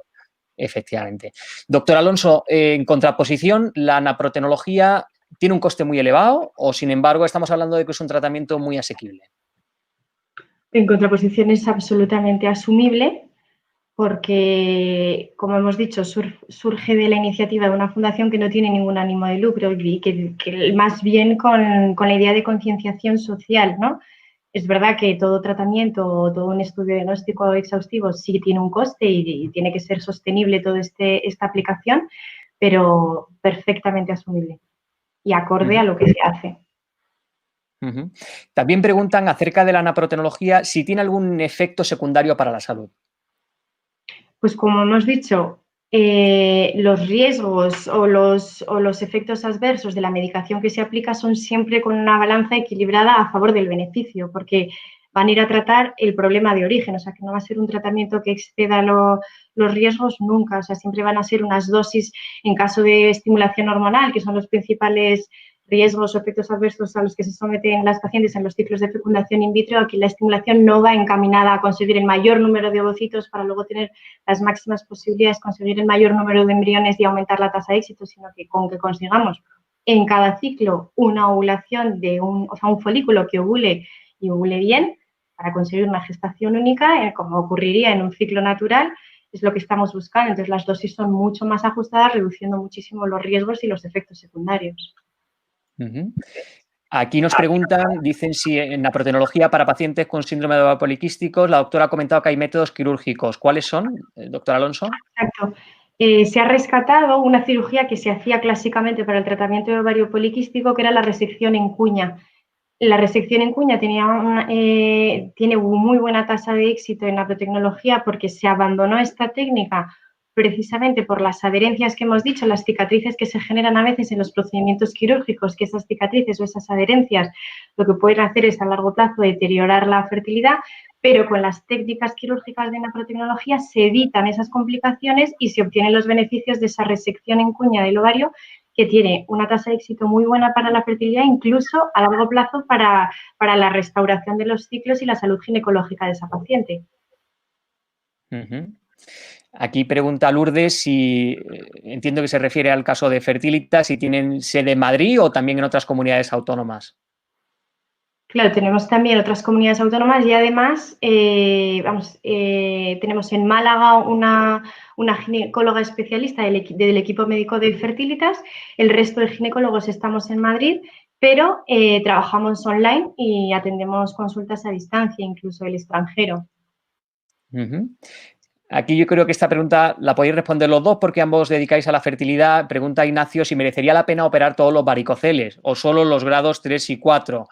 Efectivamente. Doctor Alonso, en contraposición, ¿la naprotecnología tiene un coste muy elevado o, sin embargo, estamos hablando de que es un tratamiento muy asequible? En contraposición es absolutamente asumible porque, como hemos dicho, surge de la iniciativa de una fundación que no tiene ningún ánimo de lucro y que más bien con la idea de concienciación social, ¿no? Es verdad que todo tratamiento o todo un estudio diagnóstico exhaustivo sí tiene un coste y tiene que ser sostenible toda esta aplicación, pero perfectamente asumible y acorde a lo que se hace. También preguntan acerca de la naprotecnología si tiene algún efecto secundario para la salud. Pues como hemos dicho, los riesgos o los efectos adversos de la medicación que se aplica son siempre con una balanza equilibrada a favor del beneficio, porque van a ir a tratar el problema de origen, o sea, que no va a ser un tratamiento que exceda los riesgos nunca, o sea, siempre van a ser unas dosis en caso de estimulación hormonal, que son los principales riesgos o efectos adversos a los que se someten las pacientes en los ciclos de fecundación in vitro. Aquí la estimulación no va encaminada a conseguir el mayor número de ovocitos para luego tener las máximas posibilidades, conseguir el mayor número de embriones y aumentar la tasa de éxito, sino que con que consigamos en cada ciclo una ovulación de un folículo que ovule y ovule bien para conseguir una gestación única, como ocurriría en un ciclo natural, es lo que estamos buscando. Entonces, las dosis son mucho más ajustadas, reduciendo muchísimo los riesgos y los efectos secundarios. Aquí nos preguntan, dicen si en la naprotecnología para pacientes con síndrome de ovario poliquísticos, la doctora ha comentado que hay métodos quirúrgicos. ¿Cuáles son, doctor Alonso? Exacto. Se ha rescatado una cirugía que se hacía clásicamente para el tratamiento de ovario poliquístico, que era la resección en cuña. La resección en cuña tiene muy buena tasa de éxito en la naprotecnología porque se abandonó esta técnica precisamente por las adherencias que hemos dicho, las cicatrices que se generan a veces en los procedimientos quirúrgicos, que esas cicatrices o esas adherencias lo que pueden hacer es a largo plazo deteriorar la fertilidad, pero con las técnicas quirúrgicas de naprotecnología se evitan esas complicaciones y se obtienen los beneficios de esa resección en cuña del ovario, que tiene una tasa de éxito muy buena para la fertilidad, incluso a largo plazo para la restauración de los ciclos y la salud ginecológica de esa paciente. Aquí pregunta Lourdes si, entiendo que se refiere al caso de Fertilitas, si tienen sede en Madrid o también en otras comunidades autónomas. Claro, tenemos también otras comunidades autónomas y además tenemos en Málaga una ginecóloga especialista del equipo médico de Fertilitas. El resto de ginecólogos estamos en Madrid, pero trabajamos online y atendemos consultas a distancia, incluso el extranjero. Aquí yo creo que esta pregunta la podéis responder los dos porque ambos dedicáis a la fertilidad. Pregunta Ignacio si merecería la pena operar todos los varicoceles o solo los grados 3 y 4.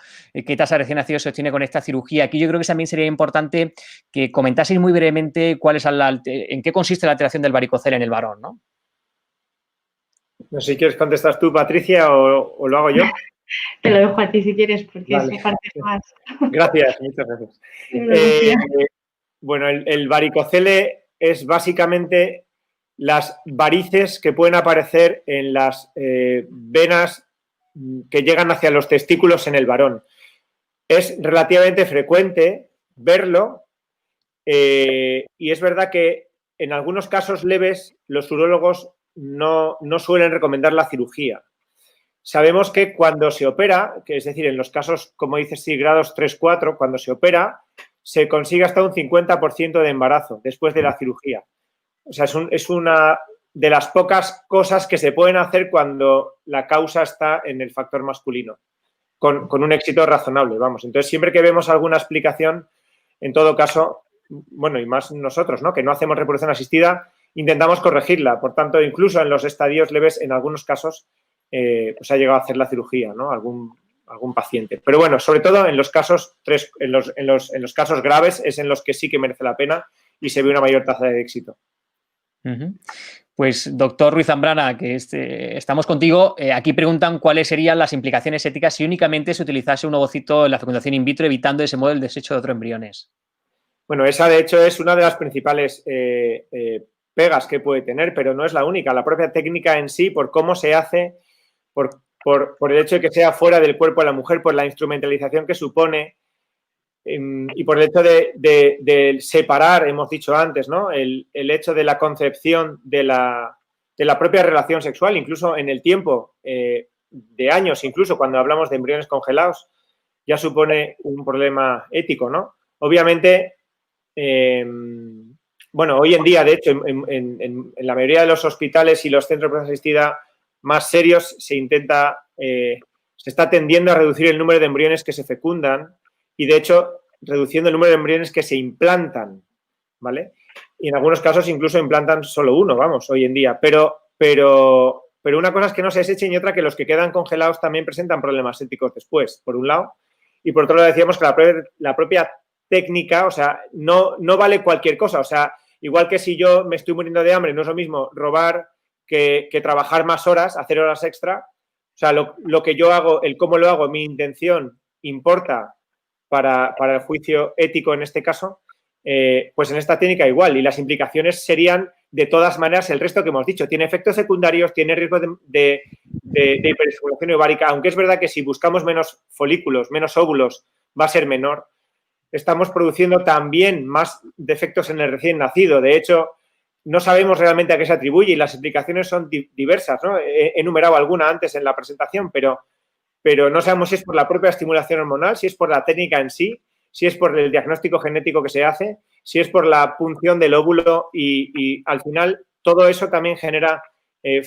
¿Qué tasa de recién nacido se obtiene con esta cirugía? Aquí yo creo que también sería importante que comentaseis muy brevemente en qué consiste la alteración del varicocele en el varón, ¿no? No sé si quieres contestar tú, Patricia, o lo hago yo. Te lo dejo a ti si quieres, porque vale. Eso parte más. Gracias, muchas gracias. Bueno, el varicocele es básicamente las varices que pueden aparecer en las venas que llegan hacia los testículos en el varón. Es relativamente frecuente verlo y es verdad que en algunos casos leves los urólogos no suelen recomendar la cirugía. Sabemos que cuando se opera, que es decir, en los casos, como dices, sí, grados 3-4, cuando se opera, se consigue hasta un 50% de embarazo después de la cirugía. O sea, es una de las pocas cosas que se pueden hacer cuando la causa está en el factor masculino, con un éxito razonable, vamos. Entonces, siempre que vemos alguna explicación, en todo caso, bueno, y más nosotros, ¿no?, que no hacemos reproducción asistida, intentamos corregirla. Por tanto, incluso en los estadios leves, en algunos casos, pues ha llegado a hacer la cirugía, ¿no?, algún paciente. Pero bueno, sobre todo en los casos en los casos graves es en los que sí que merece la pena y se ve una mayor tasa de éxito. Pues, doctor Ruiz Zambrana, que estamos contigo. Aquí preguntan cuáles serían las implicaciones éticas si únicamente se utilizase un ovocito en la fecundación in vitro, evitando de ese modo el desecho de otros embriones. Bueno, esa de hecho es una de las principales pegas que puede tener, pero no es la única. La propia técnica en sí, por cómo se hace, por el hecho de que sea fuera del cuerpo de la mujer, por la instrumentalización que supone y por el hecho de separar, hemos dicho antes, ¿no?, el hecho de la concepción de la propia relación sexual, incluso en el tiempo de años, incluso cuando hablamos de embriones congelados, ya supone un problema ético, ¿no? Obviamente, bueno, hoy en día, de hecho, en la mayoría de los hospitales y los centros de reproducción asistida más serios se está tendiendo a reducir el número de embriones que se fecundan y, de hecho, reduciendo el número de embriones que se implantan, ¿vale? Y en algunos casos incluso implantan solo uno, vamos, hoy en día. Pero una cosa es que no se desechen y otra que los que quedan congelados también presentan problemas éticos después, por un lado. Y por otro lado decíamos que la propia técnica, o sea, no vale cualquier cosa. O sea, igual que si yo me estoy muriendo de hambre, no es lo mismo robar que trabajar más horas, hacer horas extra. O sea, lo que yo hago, el cómo lo hago, mi intención importa para el juicio ético en este caso, pues en esta técnica igual. Y las implicaciones serían, de todas maneras, el resto que hemos dicho. Tiene efectos secundarios, tiene riesgo de hiperestimulación ovárica, aunque es verdad que si buscamos menos folículos, menos óvulos, va a ser menor. Estamos produciendo también más defectos en el recién nacido. De hecho, no sabemos realmente a qué se atribuye y las explicaciones son diversas, ¿no? He enumerado alguna antes en la presentación, pero no sabemos si es por la propia estimulación hormonal, si es por la técnica en sí, si es por el diagnóstico genético que se hace, si es por la punción del óvulo y al final todo eso también genera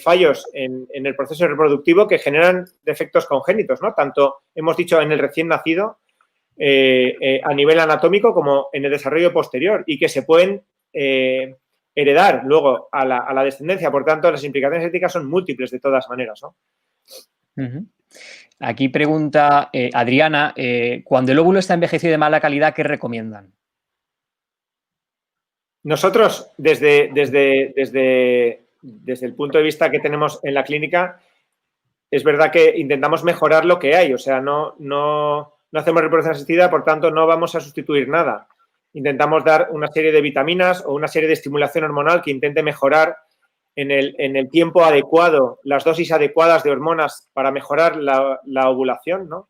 fallos en el proceso reproductivo que generan defectos congénitos, ¿no? Tanto, hemos dicho, en el recién nacido a nivel anatómico como en el desarrollo posterior y que se pueden heredar luego a la descendencia. Por tanto, las implicaciones éticas son múltiples de todas maneras, ¿no? Aquí pregunta Adriana, cuando el óvulo está envejecido de mala calidad, ¿qué recomiendan? Nosotros, desde el punto de vista que tenemos en la clínica, es verdad que intentamos mejorar lo que hay. O sea, no hacemos reproducción asistida, por tanto, no vamos a sustituir nada. Intentamos dar una serie de vitaminas o una serie de estimulación hormonal que intente mejorar en el tiempo adecuado, las dosis adecuadas de hormonas para mejorar la ovulación, ¿no?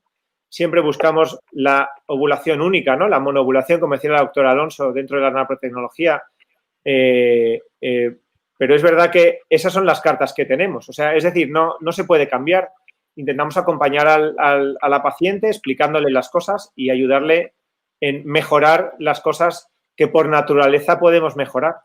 Siempre buscamos la ovulación única, ¿no? La monoovulación, como decía la doctora Alonso, dentro de la naprotecnología. Pero es verdad que esas son las cartas que tenemos. O sea, es decir, no se puede cambiar. Intentamos acompañar a la paciente explicándole las cosas y ayudarle en mejorar las cosas que por naturaleza podemos mejorar.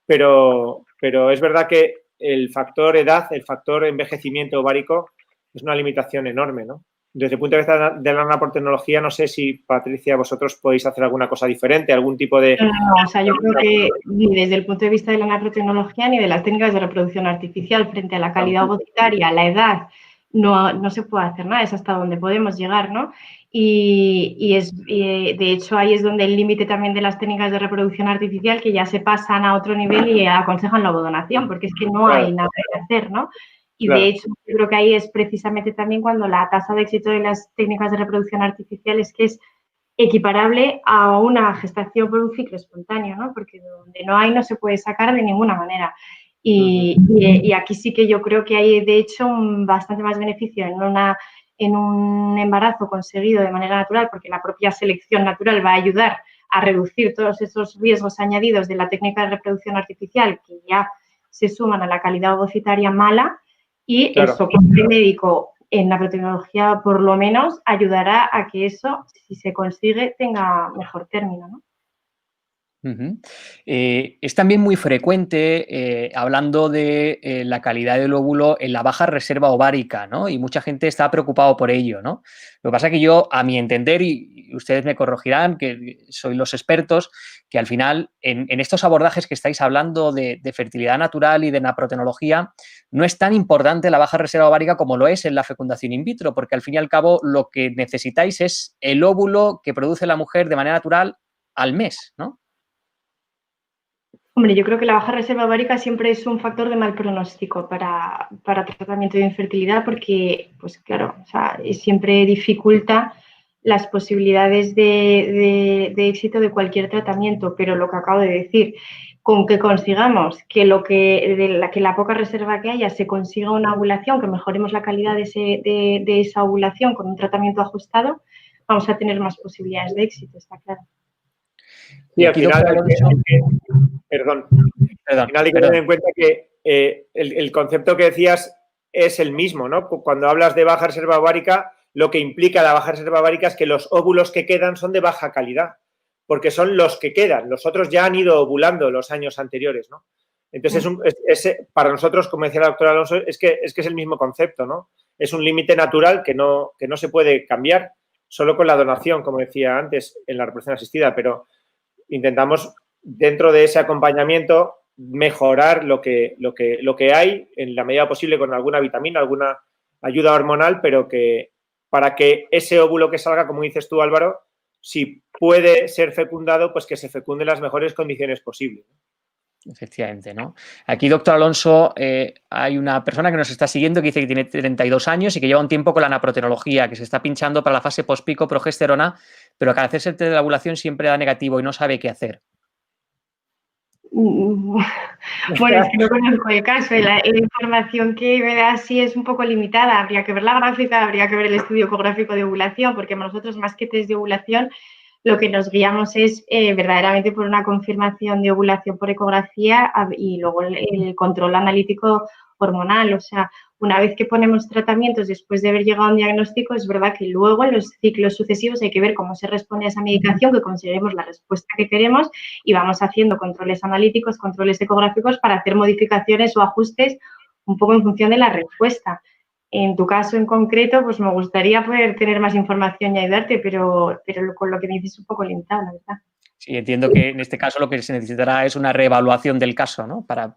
Pero es verdad que el factor edad, el factor envejecimiento ovárico es una limitación enorme, ¿no? Desde el punto de vista de la naprotecnología, no sé si, Patricia, vosotros podéis hacer alguna cosa diferente, algún tipo de... No, o sea, yo creo que ni desde el punto de vista de la naprotecnología ni de las técnicas de reproducción artificial frente a la calidad ovocitaria, la edad, no se puede hacer nada, es hasta donde podemos llegar, ¿no? Y de hecho ahí es donde el límite también de las técnicas de reproducción artificial que ya se pasan a otro nivel y aconsejan la ovodonación, porque es que no hay nada que hacer, ¿no? Y de hecho yo creo que ahí es precisamente también cuando la tasa de éxito de las técnicas de reproducción artificial es que es equiparable a una gestación por un ciclo espontáneo, ¿no? Porque donde no hay no se puede sacar de ninguna manera. Y aquí sí que yo creo que hay, de hecho, bastante más beneficio en un embarazo conseguido de manera natural, porque la propia selección natural va a ayudar a reducir todos esos riesgos añadidos de la técnica de reproducción artificial que ya se suman a la calidad ovocitaria mala, y Claro. el soporte médico en la biotecnología, por lo menos, ayudará a que eso, si se consigue, tenga mejor término, ¿no? Es también muy frecuente, hablando de la calidad del óvulo, en la baja reserva ovárica, ¿no? Y mucha gente está preocupado por ello, ¿no? Lo que pasa es que yo, a mi entender, y ustedes me corregirán, que sois los expertos, que al final, en estos abordajes que estáis hablando de fertilidad natural y de naprotecnología, no es tan importante la baja reserva ovárica como lo es en la fecundación in vitro, porque al fin y al cabo lo que necesitáis es el óvulo que produce la mujer de manera natural al mes, ¿no? Hombre, yo creo que la baja reserva ovárica siempre es un factor de mal pronóstico para tratamiento de infertilidad porque, pues claro, o sea, siempre dificulta las posibilidades de éxito de cualquier tratamiento, pero lo que acabo de decir, con que consigamos que la poca reserva que haya se consiga una ovulación, que mejoremos la calidad de esa ovulación con un tratamiento ajustado, vamos a tener más posibilidades de éxito, está claro. Y al final perdón. Al final hay que tener en cuenta que el concepto que decías es el mismo, ¿no? Cuando hablas de baja reserva ovárica, lo que implica la baja reserva ovárica es que los óvulos que quedan son de baja calidad, porque son los que quedan. Los otros ya han ido ovulando los años anteriores, ¿no? Entonces, para nosotros, como decía la doctora Alonso, es que es el mismo concepto, ¿no? Es un límite natural que no se puede cambiar solo con la donación, como decía antes, en la reproducción asistida, pero intentamos, dentro de ese acompañamiento, mejorar lo que hay en la medida posible con alguna vitamina, alguna ayuda hormonal, pero que para que ese óvulo que salga, como dices tú, Álvaro, si puede ser fecundado, pues que se fecunde en las mejores condiciones posibles. Efectivamente, ¿no? Aquí, doctor Alonso, hay una persona que nos está siguiendo que dice que tiene 32 años y que lleva un tiempo con la naprotecnología, que se está pinchando para la fase post-pico progesterona, pero que al hacerse el test de la ovulación siempre da negativo y no sabe qué hacer. Bueno, es que no conozco el caso. La información que me da sí es un poco limitada. Habría que ver la gráfica, habría que ver el estudio ecográfico de ovulación, porque nosotros, más que test de ovulación, lo que nos guiamos es verdaderamente por una confirmación de ovulación por ecografía y luego el control analítico hormonal. O sea, una vez que ponemos tratamientos después de haber llegado a un diagnóstico, es verdad que luego en los ciclos sucesivos hay que ver cómo se responde a esa medicación, que conseguimos la respuesta que queremos y vamos haciendo controles analíticos, controles ecográficos para hacer modificaciones o ajustes un poco en función de la respuesta. En tu caso en concreto, pues me gustaría poder tener más información y ayudarte, pero con lo que me dices es un poco limitado, la verdad. Sí, entiendo que en este caso lo que se necesitará es una reevaluación del caso, ¿no? Para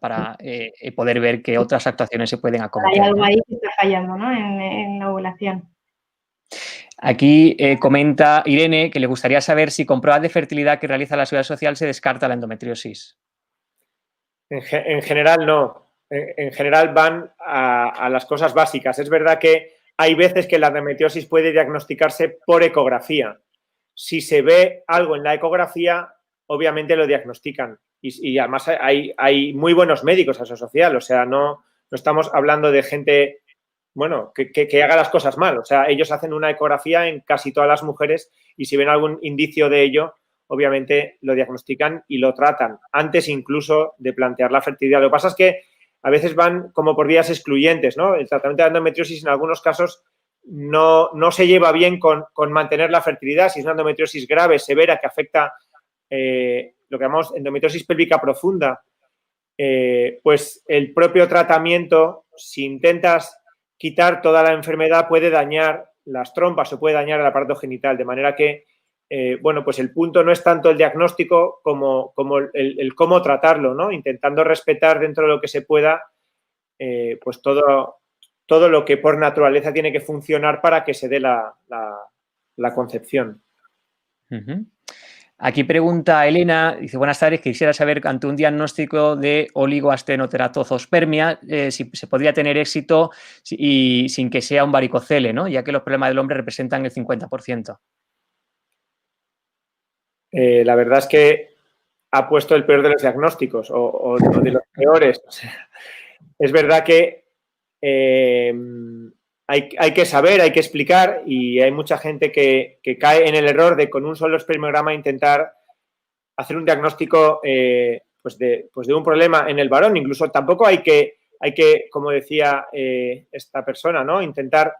poder ver qué otras actuaciones se pueden acometer. Hay algo ahí que está fallando, ¿no? En la ovulación. Aquí comenta Irene que le gustaría saber si con pruebas de fertilidad que realiza la Seguridad Social se descarta la endometriosis. En general no. En general van a las cosas básicas. Es verdad que hay veces que la endometriosis puede diagnosticarse por ecografía. Si se ve algo en la ecografía, obviamente lo diagnostican. Y además hay muy buenos médicos a Seguridad Social. O sea, no estamos hablando de gente, bueno, que haga las cosas mal. O sea, ellos hacen una ecografía en casi todas las mujeres y si ven algún indicio de ello, obviamente lo diagnostican y lo tratan antes incluso de plantear la fertilidad. Lo que pasa es que a veces van como por vías excluyentes, ¿no? El tratamiento de endometriosis en algunos casos no se lleva bien con mantener la fertilidad. Si es una endometriosis grave, severa, que afecta lo que llamamos endometriosis pélvica profunda, pues el propio tratamiento, si intentas quitar toda la enfermedad, puede dañar las trompas o puede dañar el aparato genital, de manera que bueno, pues el punto no es tanto el diagnóstico como el cómo tratarlo, ¿no? Intentando respetar dentro de lo que se pueda, pues todo lo que por naturaleza tiene que funcionar para que se dé la concepción. Aquí pregunta Elena, dice, buenas tardes, quisiera saber ante un diagnóstico de oligoastenoterato-zoospermia si se podría tener éxito y sin que sea un varicocele, ¿no? Ya que los problemas del hombre representan el 50%. La verdad es que ha puesto el peor de los diagnósticos o de los peores. O sea, es verdad que hay que saber, hay que explicar y hay mucha gente que cae en el error de con un solo espermiograma intentar hacer un diagnóstico pues de un problema en el varón. Incluso tampoco hay que, como decía esta persona, ¿no? Intentar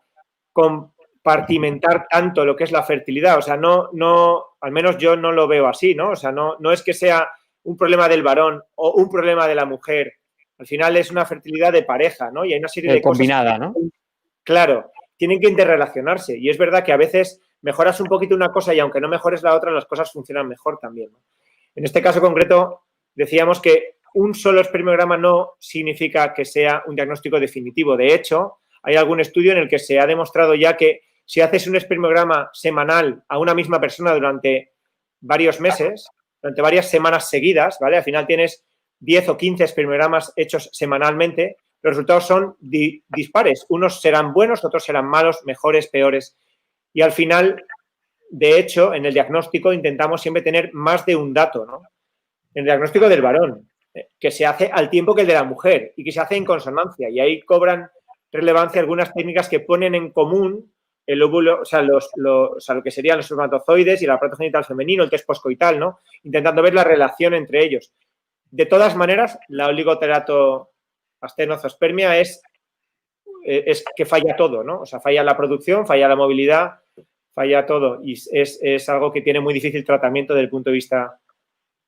compartimentar tanto lo que es la fertilidad. O sea, al menos yo no lo veo así, ¿no? O sea, no es que sea un problema del varón o un problema de la mujer. Al final es una fertilidad de pareja, ¿no? Y hay una serie de combinada, cosas. ¿no? Claro, tienen que interrelacionarse. Y es verdad que a veces mejoras un poquito una cosa y aunque no mejores la otra, las cosas funcionan mejor también, ¿no? En este caso concreto, decíamos que un solo espermiograma no significa que sea un diagnóstico definitivo. De hecho, hay algún estudio en el que se ha demostrado ya que si haces un espermiograma semanal a una misma persona durante varios meses, durante varias semanas seguidas, ¿vale? Al final tienes 10 o 15 espermiogramas hechos semanalmente, los resultados son dispares. Unos serán buenos, otros serán malos, mejores, peores. Y al final, de hecho, en el diagnóstico intentamos siempre tener más de un dato, ¿no? En el diagnóstico del varón, que se hace al tiempo que el de la mujer y que se hace en consonancia. Y ahí cobran relevancia algunas técnicas que ponen en común el óvulo, o sea, lo que serían los espermatozoides y el aparato genital femenino, el test postcoital, ¿no? Intentando ver la relación entre ellos. De todas maneras, la oligoteratoastenospermia es que falla todo, ¿no? O sea, falla la producción, falla la movilidad, falla todo. Y es algo que tiene muy difícil tratamiento desde el punto de vista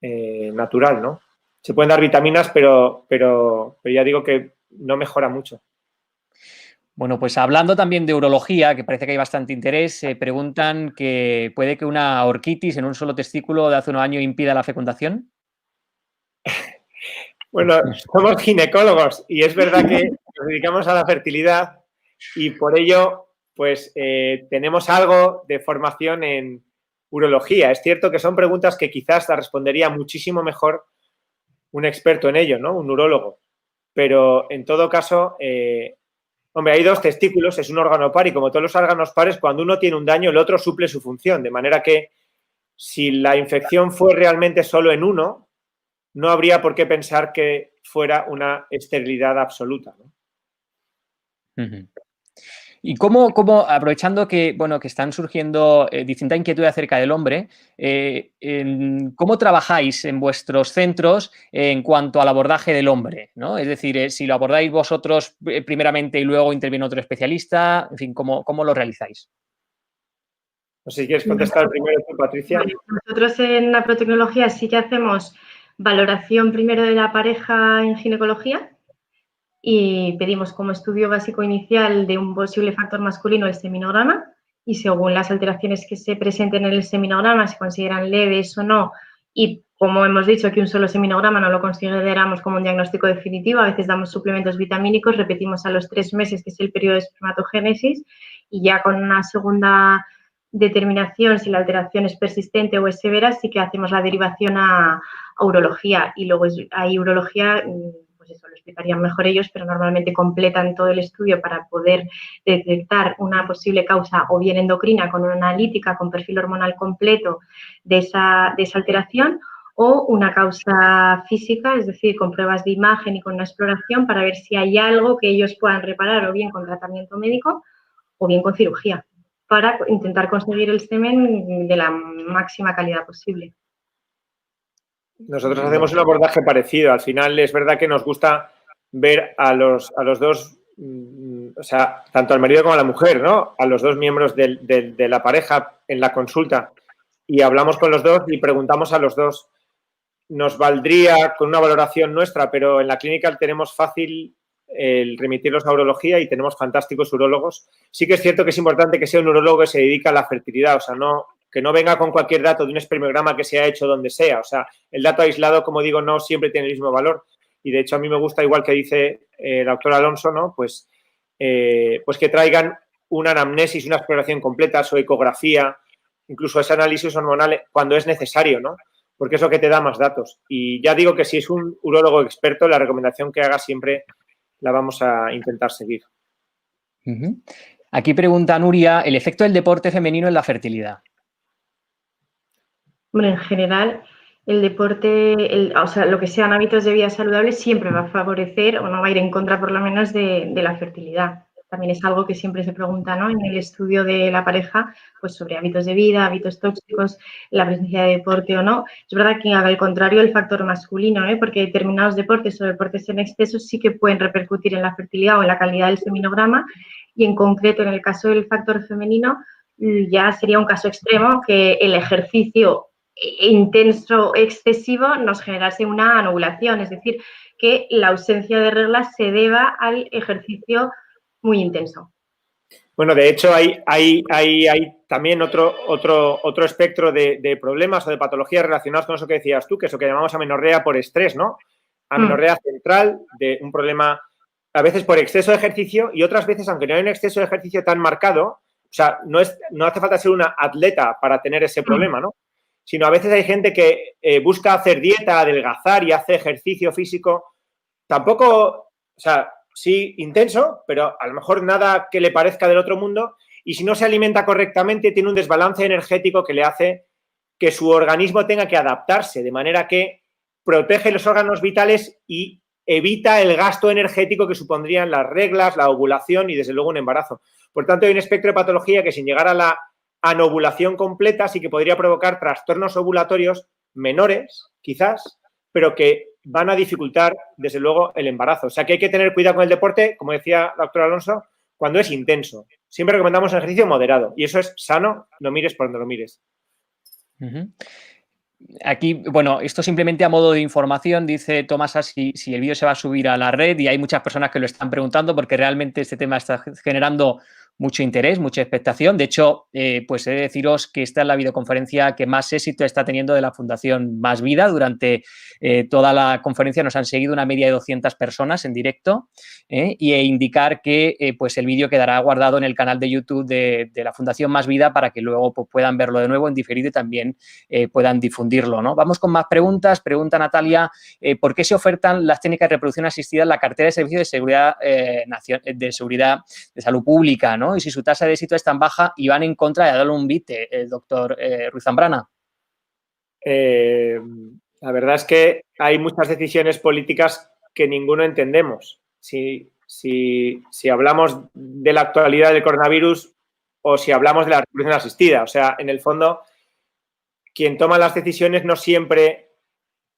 natural, ¿no? Se pueden dar vitaminas, pero ya digo que no mejora mucho. Bueno, pues hablando también de urología, que parece que hay bastante interés, preguntan que puede que una orquitis en un solo testículo de hace unos años impida la fecundación. Bueno, somos ginecólogos y es verdad que nos dedicamos a la fertilidad y por ello, pues, tenemos algo de formación en urología. Es cierto que son preguntas que quizás las respondería muchísimo mejor un experto en ello, ¿no? Un urólogo. Pero, en todo caso, hombre, hay dos testículos, es un órgano par y como todos los órganos pares, cuando uno tiene un daño, el otro suple su función. De manera que si la infección fue realmente solo en uno, no habría por qué pensar que fuera una esterilidad absoluta, ¿no? Uh-huh. ¿Y cómo, aprovechando que, bueno, que están surgiendo distintas inquietudes acerca del hombre, cómo trabajáis en vuestros centros en cuanto al abordaje del hombre, ¿no? Es decir, si lo abordáis vosotros primeramente y luego interviene otro especialista, en fin, ¿cómo lo realizáis? No sé si quieres contestar primero tú, Patricia. Nosotros en naprotecnología sí que hacemos valoración primero de la pareja en ginecología y pedimos como estudio básico inicial de un posible factor masculino el seminograma y según las alteraciones que se presenten en el seminograma, se consideran leves o no, y como hemos dicho que un solo seminograma no lo consideramos como un diagnóstico definitivo, a veces damos suplementos vitamínicos, repetimos a los 3 meses, que es el periodo de espermatogénesis, y ya con una segunda determinación, si la alteración es persistente o es severa, sí que hacemos la derivación a urología, y luego hay urología, pues eso lo explicarían mejor ellos, pero normalmente completan todo el estudio para poder detectar una posible causa o bien endocrina con una analítica con perfil hormonal completo de esa alteración, o una causa física, es decir, con pruebas de imagen y con una exploración para ver si hay algo que ellos puedan reparar o bien con tratamiento médico o bien con cirugía, para intentar conseguir el semen de la máxima calidad posible. Nosotros hacemos un abordaje parecido. Al final es verdad que nos gusta ver a los dos, o sea, tanto al marido como a la mujer, ¿no? A los dos miembros de la pareja en la consulta y hablamos con los dos y preguntamos a los dos. Nos valdría con una valoración nuestra, pero en la clínica tenemos fácil el remitirlos a urología y tenemos fantásticos urólogos. Sí que es cierto que es importante que sea un urólogo que se dedica a la fertilidad, o sea, que no venga con cualquier dato de un espermiograma que se ha hecho donde sea. O sea, el dato aislado, como digo, no siempre tiene el mismo valor. Y de hecho a mí me gusta, igual que dice el doctor Alonso, ¿no? Pues que traigan una anamnesis, una exploración completa, su ecografía, incluso ese análisis hormonal cuando es necesario, ¿no? Porque es lo que te da más datos. Y ya digo que si es un urólogo experto, la recomendación que haga siempre la vamos a intentar seguir. Uh-huh. Aquí pregunta Nuria, ¿el efecto del deporte femenino en la fertilidad? Bueno, en general, el deporte, o sea, lo que sean hábitos de vida saludables siempre va a favorecer o no va a ir en contra por lo menos de la fertilidad. También es algo que siempre se pregunta, ¿no? En el estudio de la pareja, pues sobre hábitos de vida, hábitos tóxicos, la presencia de deporte o no. Es verdad que al contrario el factor masculino, porque determinados deportes o deportes en exceso sí que pueden repercutir en la fertilidad o en la calidad del seminograma, y en concreto en el caso del factor femenino ya sería un caso extremo que el ejercicio intenso excesivo nos generase una anovulación, es decir, que la ausencia de reglas se deba al ejercicio muy intenso. Bueno, de hecho, hay también otro espectro de problemas o de patologías relacionados con eso que decías tú, que es lo que llamamos amenorrea por estrés, ¿no? Amenorrea central, de un problema a veces por exceso de ejercicio y otras veces, aunque no hay un exceso de ejercicio tan marcado, o sea, no hace falta ser una atleta para tener ese problema, ¿no? Sino a veces hay gente que busca hacer dieta, adelgazar y hace ejercicio físico, tampoco, o sea, sí intenso, pero a lo mejor nada que le parezca del otro mundo, y si no se alimenta correctamente tiene un desbalance energético que le hace que su organismo tenga que adaptarse, de manera que protege los órganos vitales y evita el gasto energético que supondrían las reglas, la ovulación y desde luego un embarazo. Por tanto, hay un espectro de patología que sin llegar a la anovulación completa sí que podría provocar trastornos ovulatorios menores, quizás, pero que van a dificultar, desde luego, el embarazo. O sea, que hay que tener cuidado con el deporte, como decía la doctora Alonso, cuando es intenso. Siempre recomendamos un ejercicio moderado y eso es sano, no mires por donde lo mires. Aquí, bueno, esto simplemente a modo de información, dice Tomás si el vídeo se va a subir a la red, y hay muchas personas que lo están preguntando porque realmente este tema está generando mucho interés, mucha expectación. De hecho, pues he de deciros que esta es la videoconferencia que más éxito está teniendo de la Fundación Más Vida. Durante toda la conferencia nos han seguido una media de 200 personas en directo, y indicar que pues el vídeo quedará guardado en el canal de YouTube de la Fundación Más Vida para que luego pues, puedan verlo de nuevo en diferido y también puedan difundirlo, ¿no? Vamos con más preguntas. Pregunta Natalia, ¿por qué se ofertan las técnicas de reproducción asistida en la cartera de servicios de seguridad, de salud pública, ¿no? Y si su tasa de éxito es tan baja y van en contra de darle un vite, el doctor Ruiz Zambrana. La verdad es que hay muchas decisiones políticas que ninguno entendemos. Si hablamos de la actualidad del coronavirus o si hablamos de la reproducción asistida. O sea, en el fondo, quien toma las decisiones no siempre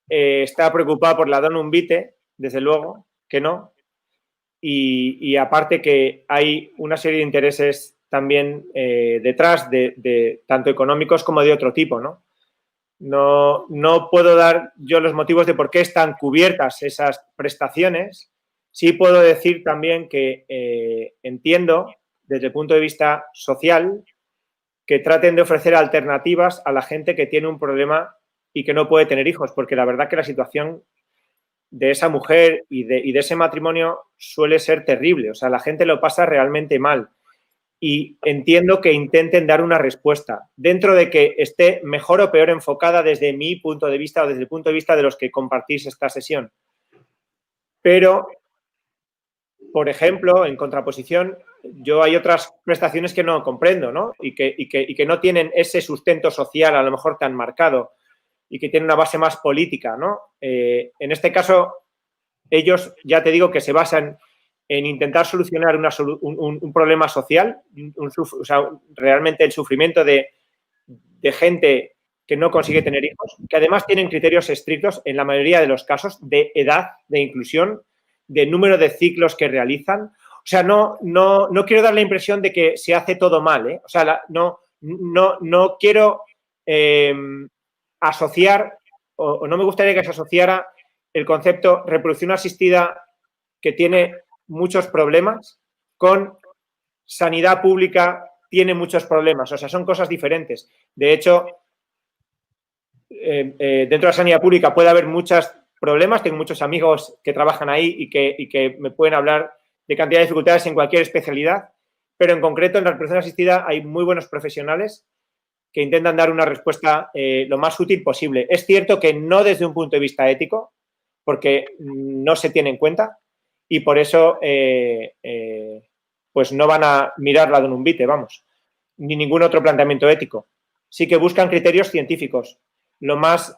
está preocupado por la donum vitae, desde luego que no. Y aparte que hay una serie de intereses también detrás, de tanto económicos como de otro tipo, ¿no? No puedo dar yo los motivos de por qué están cubiertas esas prestaciones. Sí puedo decir también que entiendo, desde el punto de vista social, que traten de ofrecer alternativas a la gente que tiene un problema y que no puede tener hijos, porque la verdad que la situación de esa mujer y de ese matrimonio suele ser terrible. O sea, la gente lo pasa realmente mal. Y entiendo que intenten dar una respuesta, dentro de que esté mejor o peor enfocada desde mi punto de vista o desde el punto de vista de los que compartís esta sesión. Pero, por ejemplo, en contraposición, yo hay otras prestaciones que no comprendo, ¿no? Y que no tienen ese sustento social a lo mejor tan marcado y que tienen una base más política, ¿no? En este caso, ellos, ya te digo, que se basan en intentar solucionar un problema social, o sea, realmente el sufrimiento de gente que no consigue tener hijos, que además tienen criterios estrictos en la mayoría de los casos de edad, de inclusión, de número de ciclos que realizan. O sea, no quiero dar la impresión de que se hace todo mal, ¿eh? O sea, no quiero asociar, o no me gustaría que se asociara el concepto reproducción asistida, que tiene muchos problemas, con sanidad pública tiene muchos problemas. O sea, son cosas diferentes. De hecho, dentro de la sanidad pública puede haber muchos problemas. Tengo muchos amigos que trabajan ahí y que me pueden hablar de cantidad de dificultades en cualquier especialidad, pero en concreto en la reproducción asistida hay muy buenos profesionales que intentan dar una respuesta lo más útil posible. Es cierto que no desde un punto de vista ético, porque no se tiene en cuenta y por eso pues no van a mirar la donum vitae, vamos, ni ningún otro planteamiento ético. Sí que buscan criterios científicos, lo más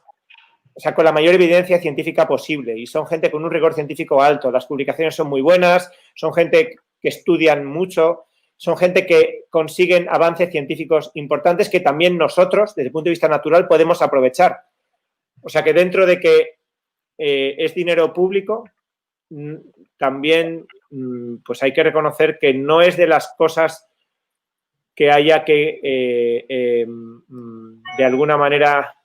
o sea, con la mayor evidencia científica posible, y son gente con un rigor científico alto. Las publicaciones son muy buenas, son gente que estudian mucho, son gente que consiguen avances científicos importantes que también nosotros, desde el punto de vista natural, podemos aprovechar. O sea, que dentro de que es dinero público, también pues hay que reconocer que no es de las cosas que haya que, de alguna manera,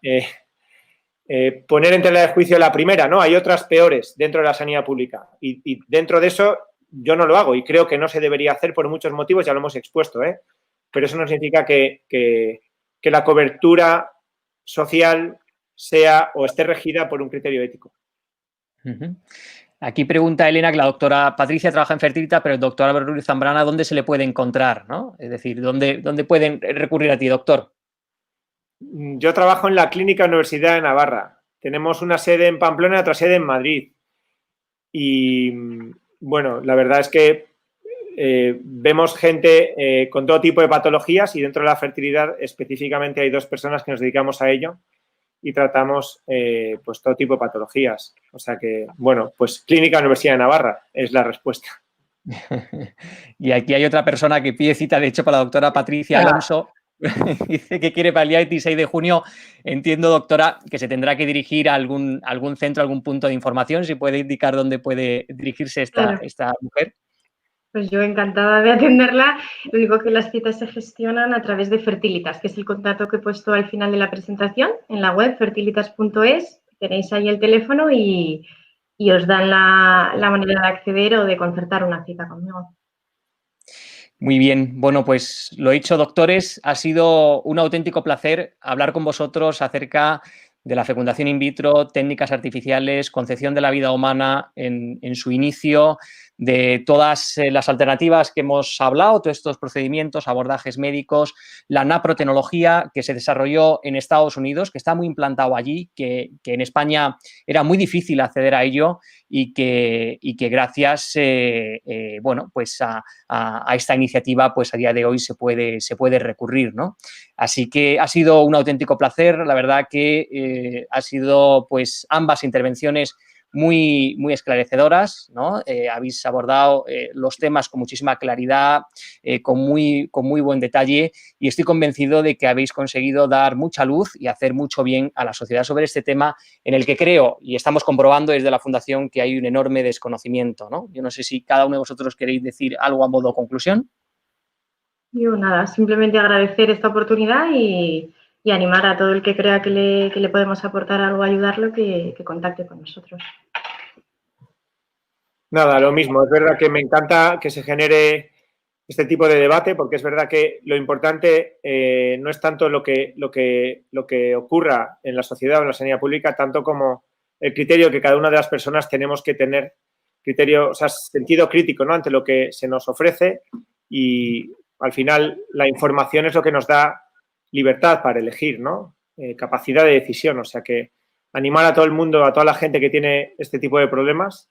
poner en tela de juicio la primera, ¿no? Hay otras peores dentro de la sanidad pública, y dentro de eso yo no lo hago y creo que no se debería hacer por muchos motivos, ya lo hemos expuesto, ¿eh? Pero eso no significa que la cobertura social sea o esté regida por un criterio ético. Aquí pregunta Elena que la doctora Patricia trabaja en Fertilita, pero el doctor Álvaro Ruiz Zambrana, ¿dónde se le puede encontrar, ¿no? Es decir, ¿dónde pueden recurrir a ti, doctor? Yo trabajo en la Clínica Universidad de Navarra. Tenemos una sede en Pamplona y otra sede en Madrid. Y, bueno, la verdad es que vemos gente con todo tipo de patologías, y dentro de la fertilidad específicamente hay 2 personas que nos dedicamos a ello y tratamos pues todo tipo de patologías. O sea que, bueno, pues Clínica Universidad de Navarra es la respuesta. Y aquí hay otra persona que pide cita, de hecho, para la doctora Patricia Alonso. Dice que quiere para el día 26 de junio. Entiendo, doctora, que se tendrá que dirigir a algún centro, algún punto de información. Si puede indicar dónde puede dirigirse esta mujer. Pues yo encantada de atenderla. Lo único que las citas se gestionan a través de Fertilitas, que es el contacto que he puesto al final de la presentación en la web, fertilitas.es. Tenéis ahí el teléfono y os dan la manera de acceder o de concertar una cita conmigo. Muy bien. Bueno, pues lo dicho, doctores, ha sido un auténtico placer hablar con vosotros acerca de la fecundación in vitro, técnicas artificiales, concepción de la vida humana en su inicio, de todas las alternativas que hemos hablado, todos estos procedimientos, abordajes médicos, la naprotecnología que se desarrolló en Estados Unidos, que está muy implantado allí, que en España era muy difícil acceder a ello, y que gracias bueno, pues a esta iniciativa, pues a día de hoy se puede recurrir, ¿no? Así que ha sido un auténtico placer. La verdad que ha sido, pues, ambas intervenciones muy esclarecedoras, ¿no? Habéis abordado los temas con muchísima claridad, con muy buen detalle, y estoy convencido de que habéis conseguido dar mucha luz y hacer mucho bien a la sociedad sobre este tema, en el que creo, y estamos comprobando desde la Fundación, que hay un enorme desconocimiento, ¿no? Yo no sé si cada uno de vosotros queréis decir algo a modo de conclusión. Yo nada, simplemente agradecer esta oportunidad y animar a todo el que crea que le podemos aportar algo, ayudarlo, que contacte con nosotros. Nada, lo mismo. Es verdad que me encanta que se genere este tipo de debate, porque es verdad que lo importante no es tanto lo que ocurra en la sociedad o en la sanidad pública, tanto como el criterio que cada una de las personas tenemos que tener, criterio, o sea, sentido crítico, ¿no?, ante lo que se nos ofrece, y al final la información es lo que nos da libertad para elegir, ¿no? Capacidad de decisión. O sea que animar a todo el mundo, a toda la gente que tiene este tipo de problemas.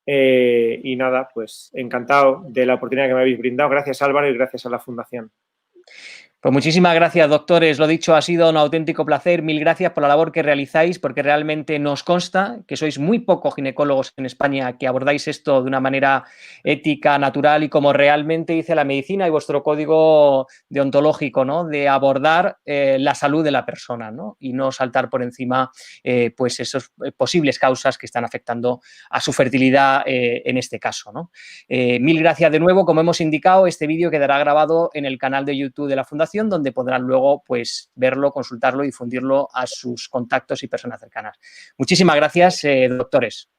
Y nada, pues encantado de la oportunidad que me habéis brindado. Gracias, Álvaro, y gracias a la Fundación. Pues muchísimas gracias, doctores. Lo dicho, ha sido un auténtico placer. Mil gracias por la labor que realizáis, porque realmente nos consta que sois muy pocos ginecólogos en España que abordáis esto de una manera ética, natural y como realmente dice la medicina y vuestro código deontológico, ¿no?, de abordar la salud de la persona, ¿no?, y no saltar por encima pues esas posibles causas que están afectando a su fertilidad en este caso, ¿no? Mil gracias de nuevo. Como hemos indicado, este vídeo quedará grabado en el canal de YouTube de la Fundación, donde podrán luego, pues, verlo, consultarlo y difundirlo a sus contactos y personas cercanas. Muchísimas gracias, doctores.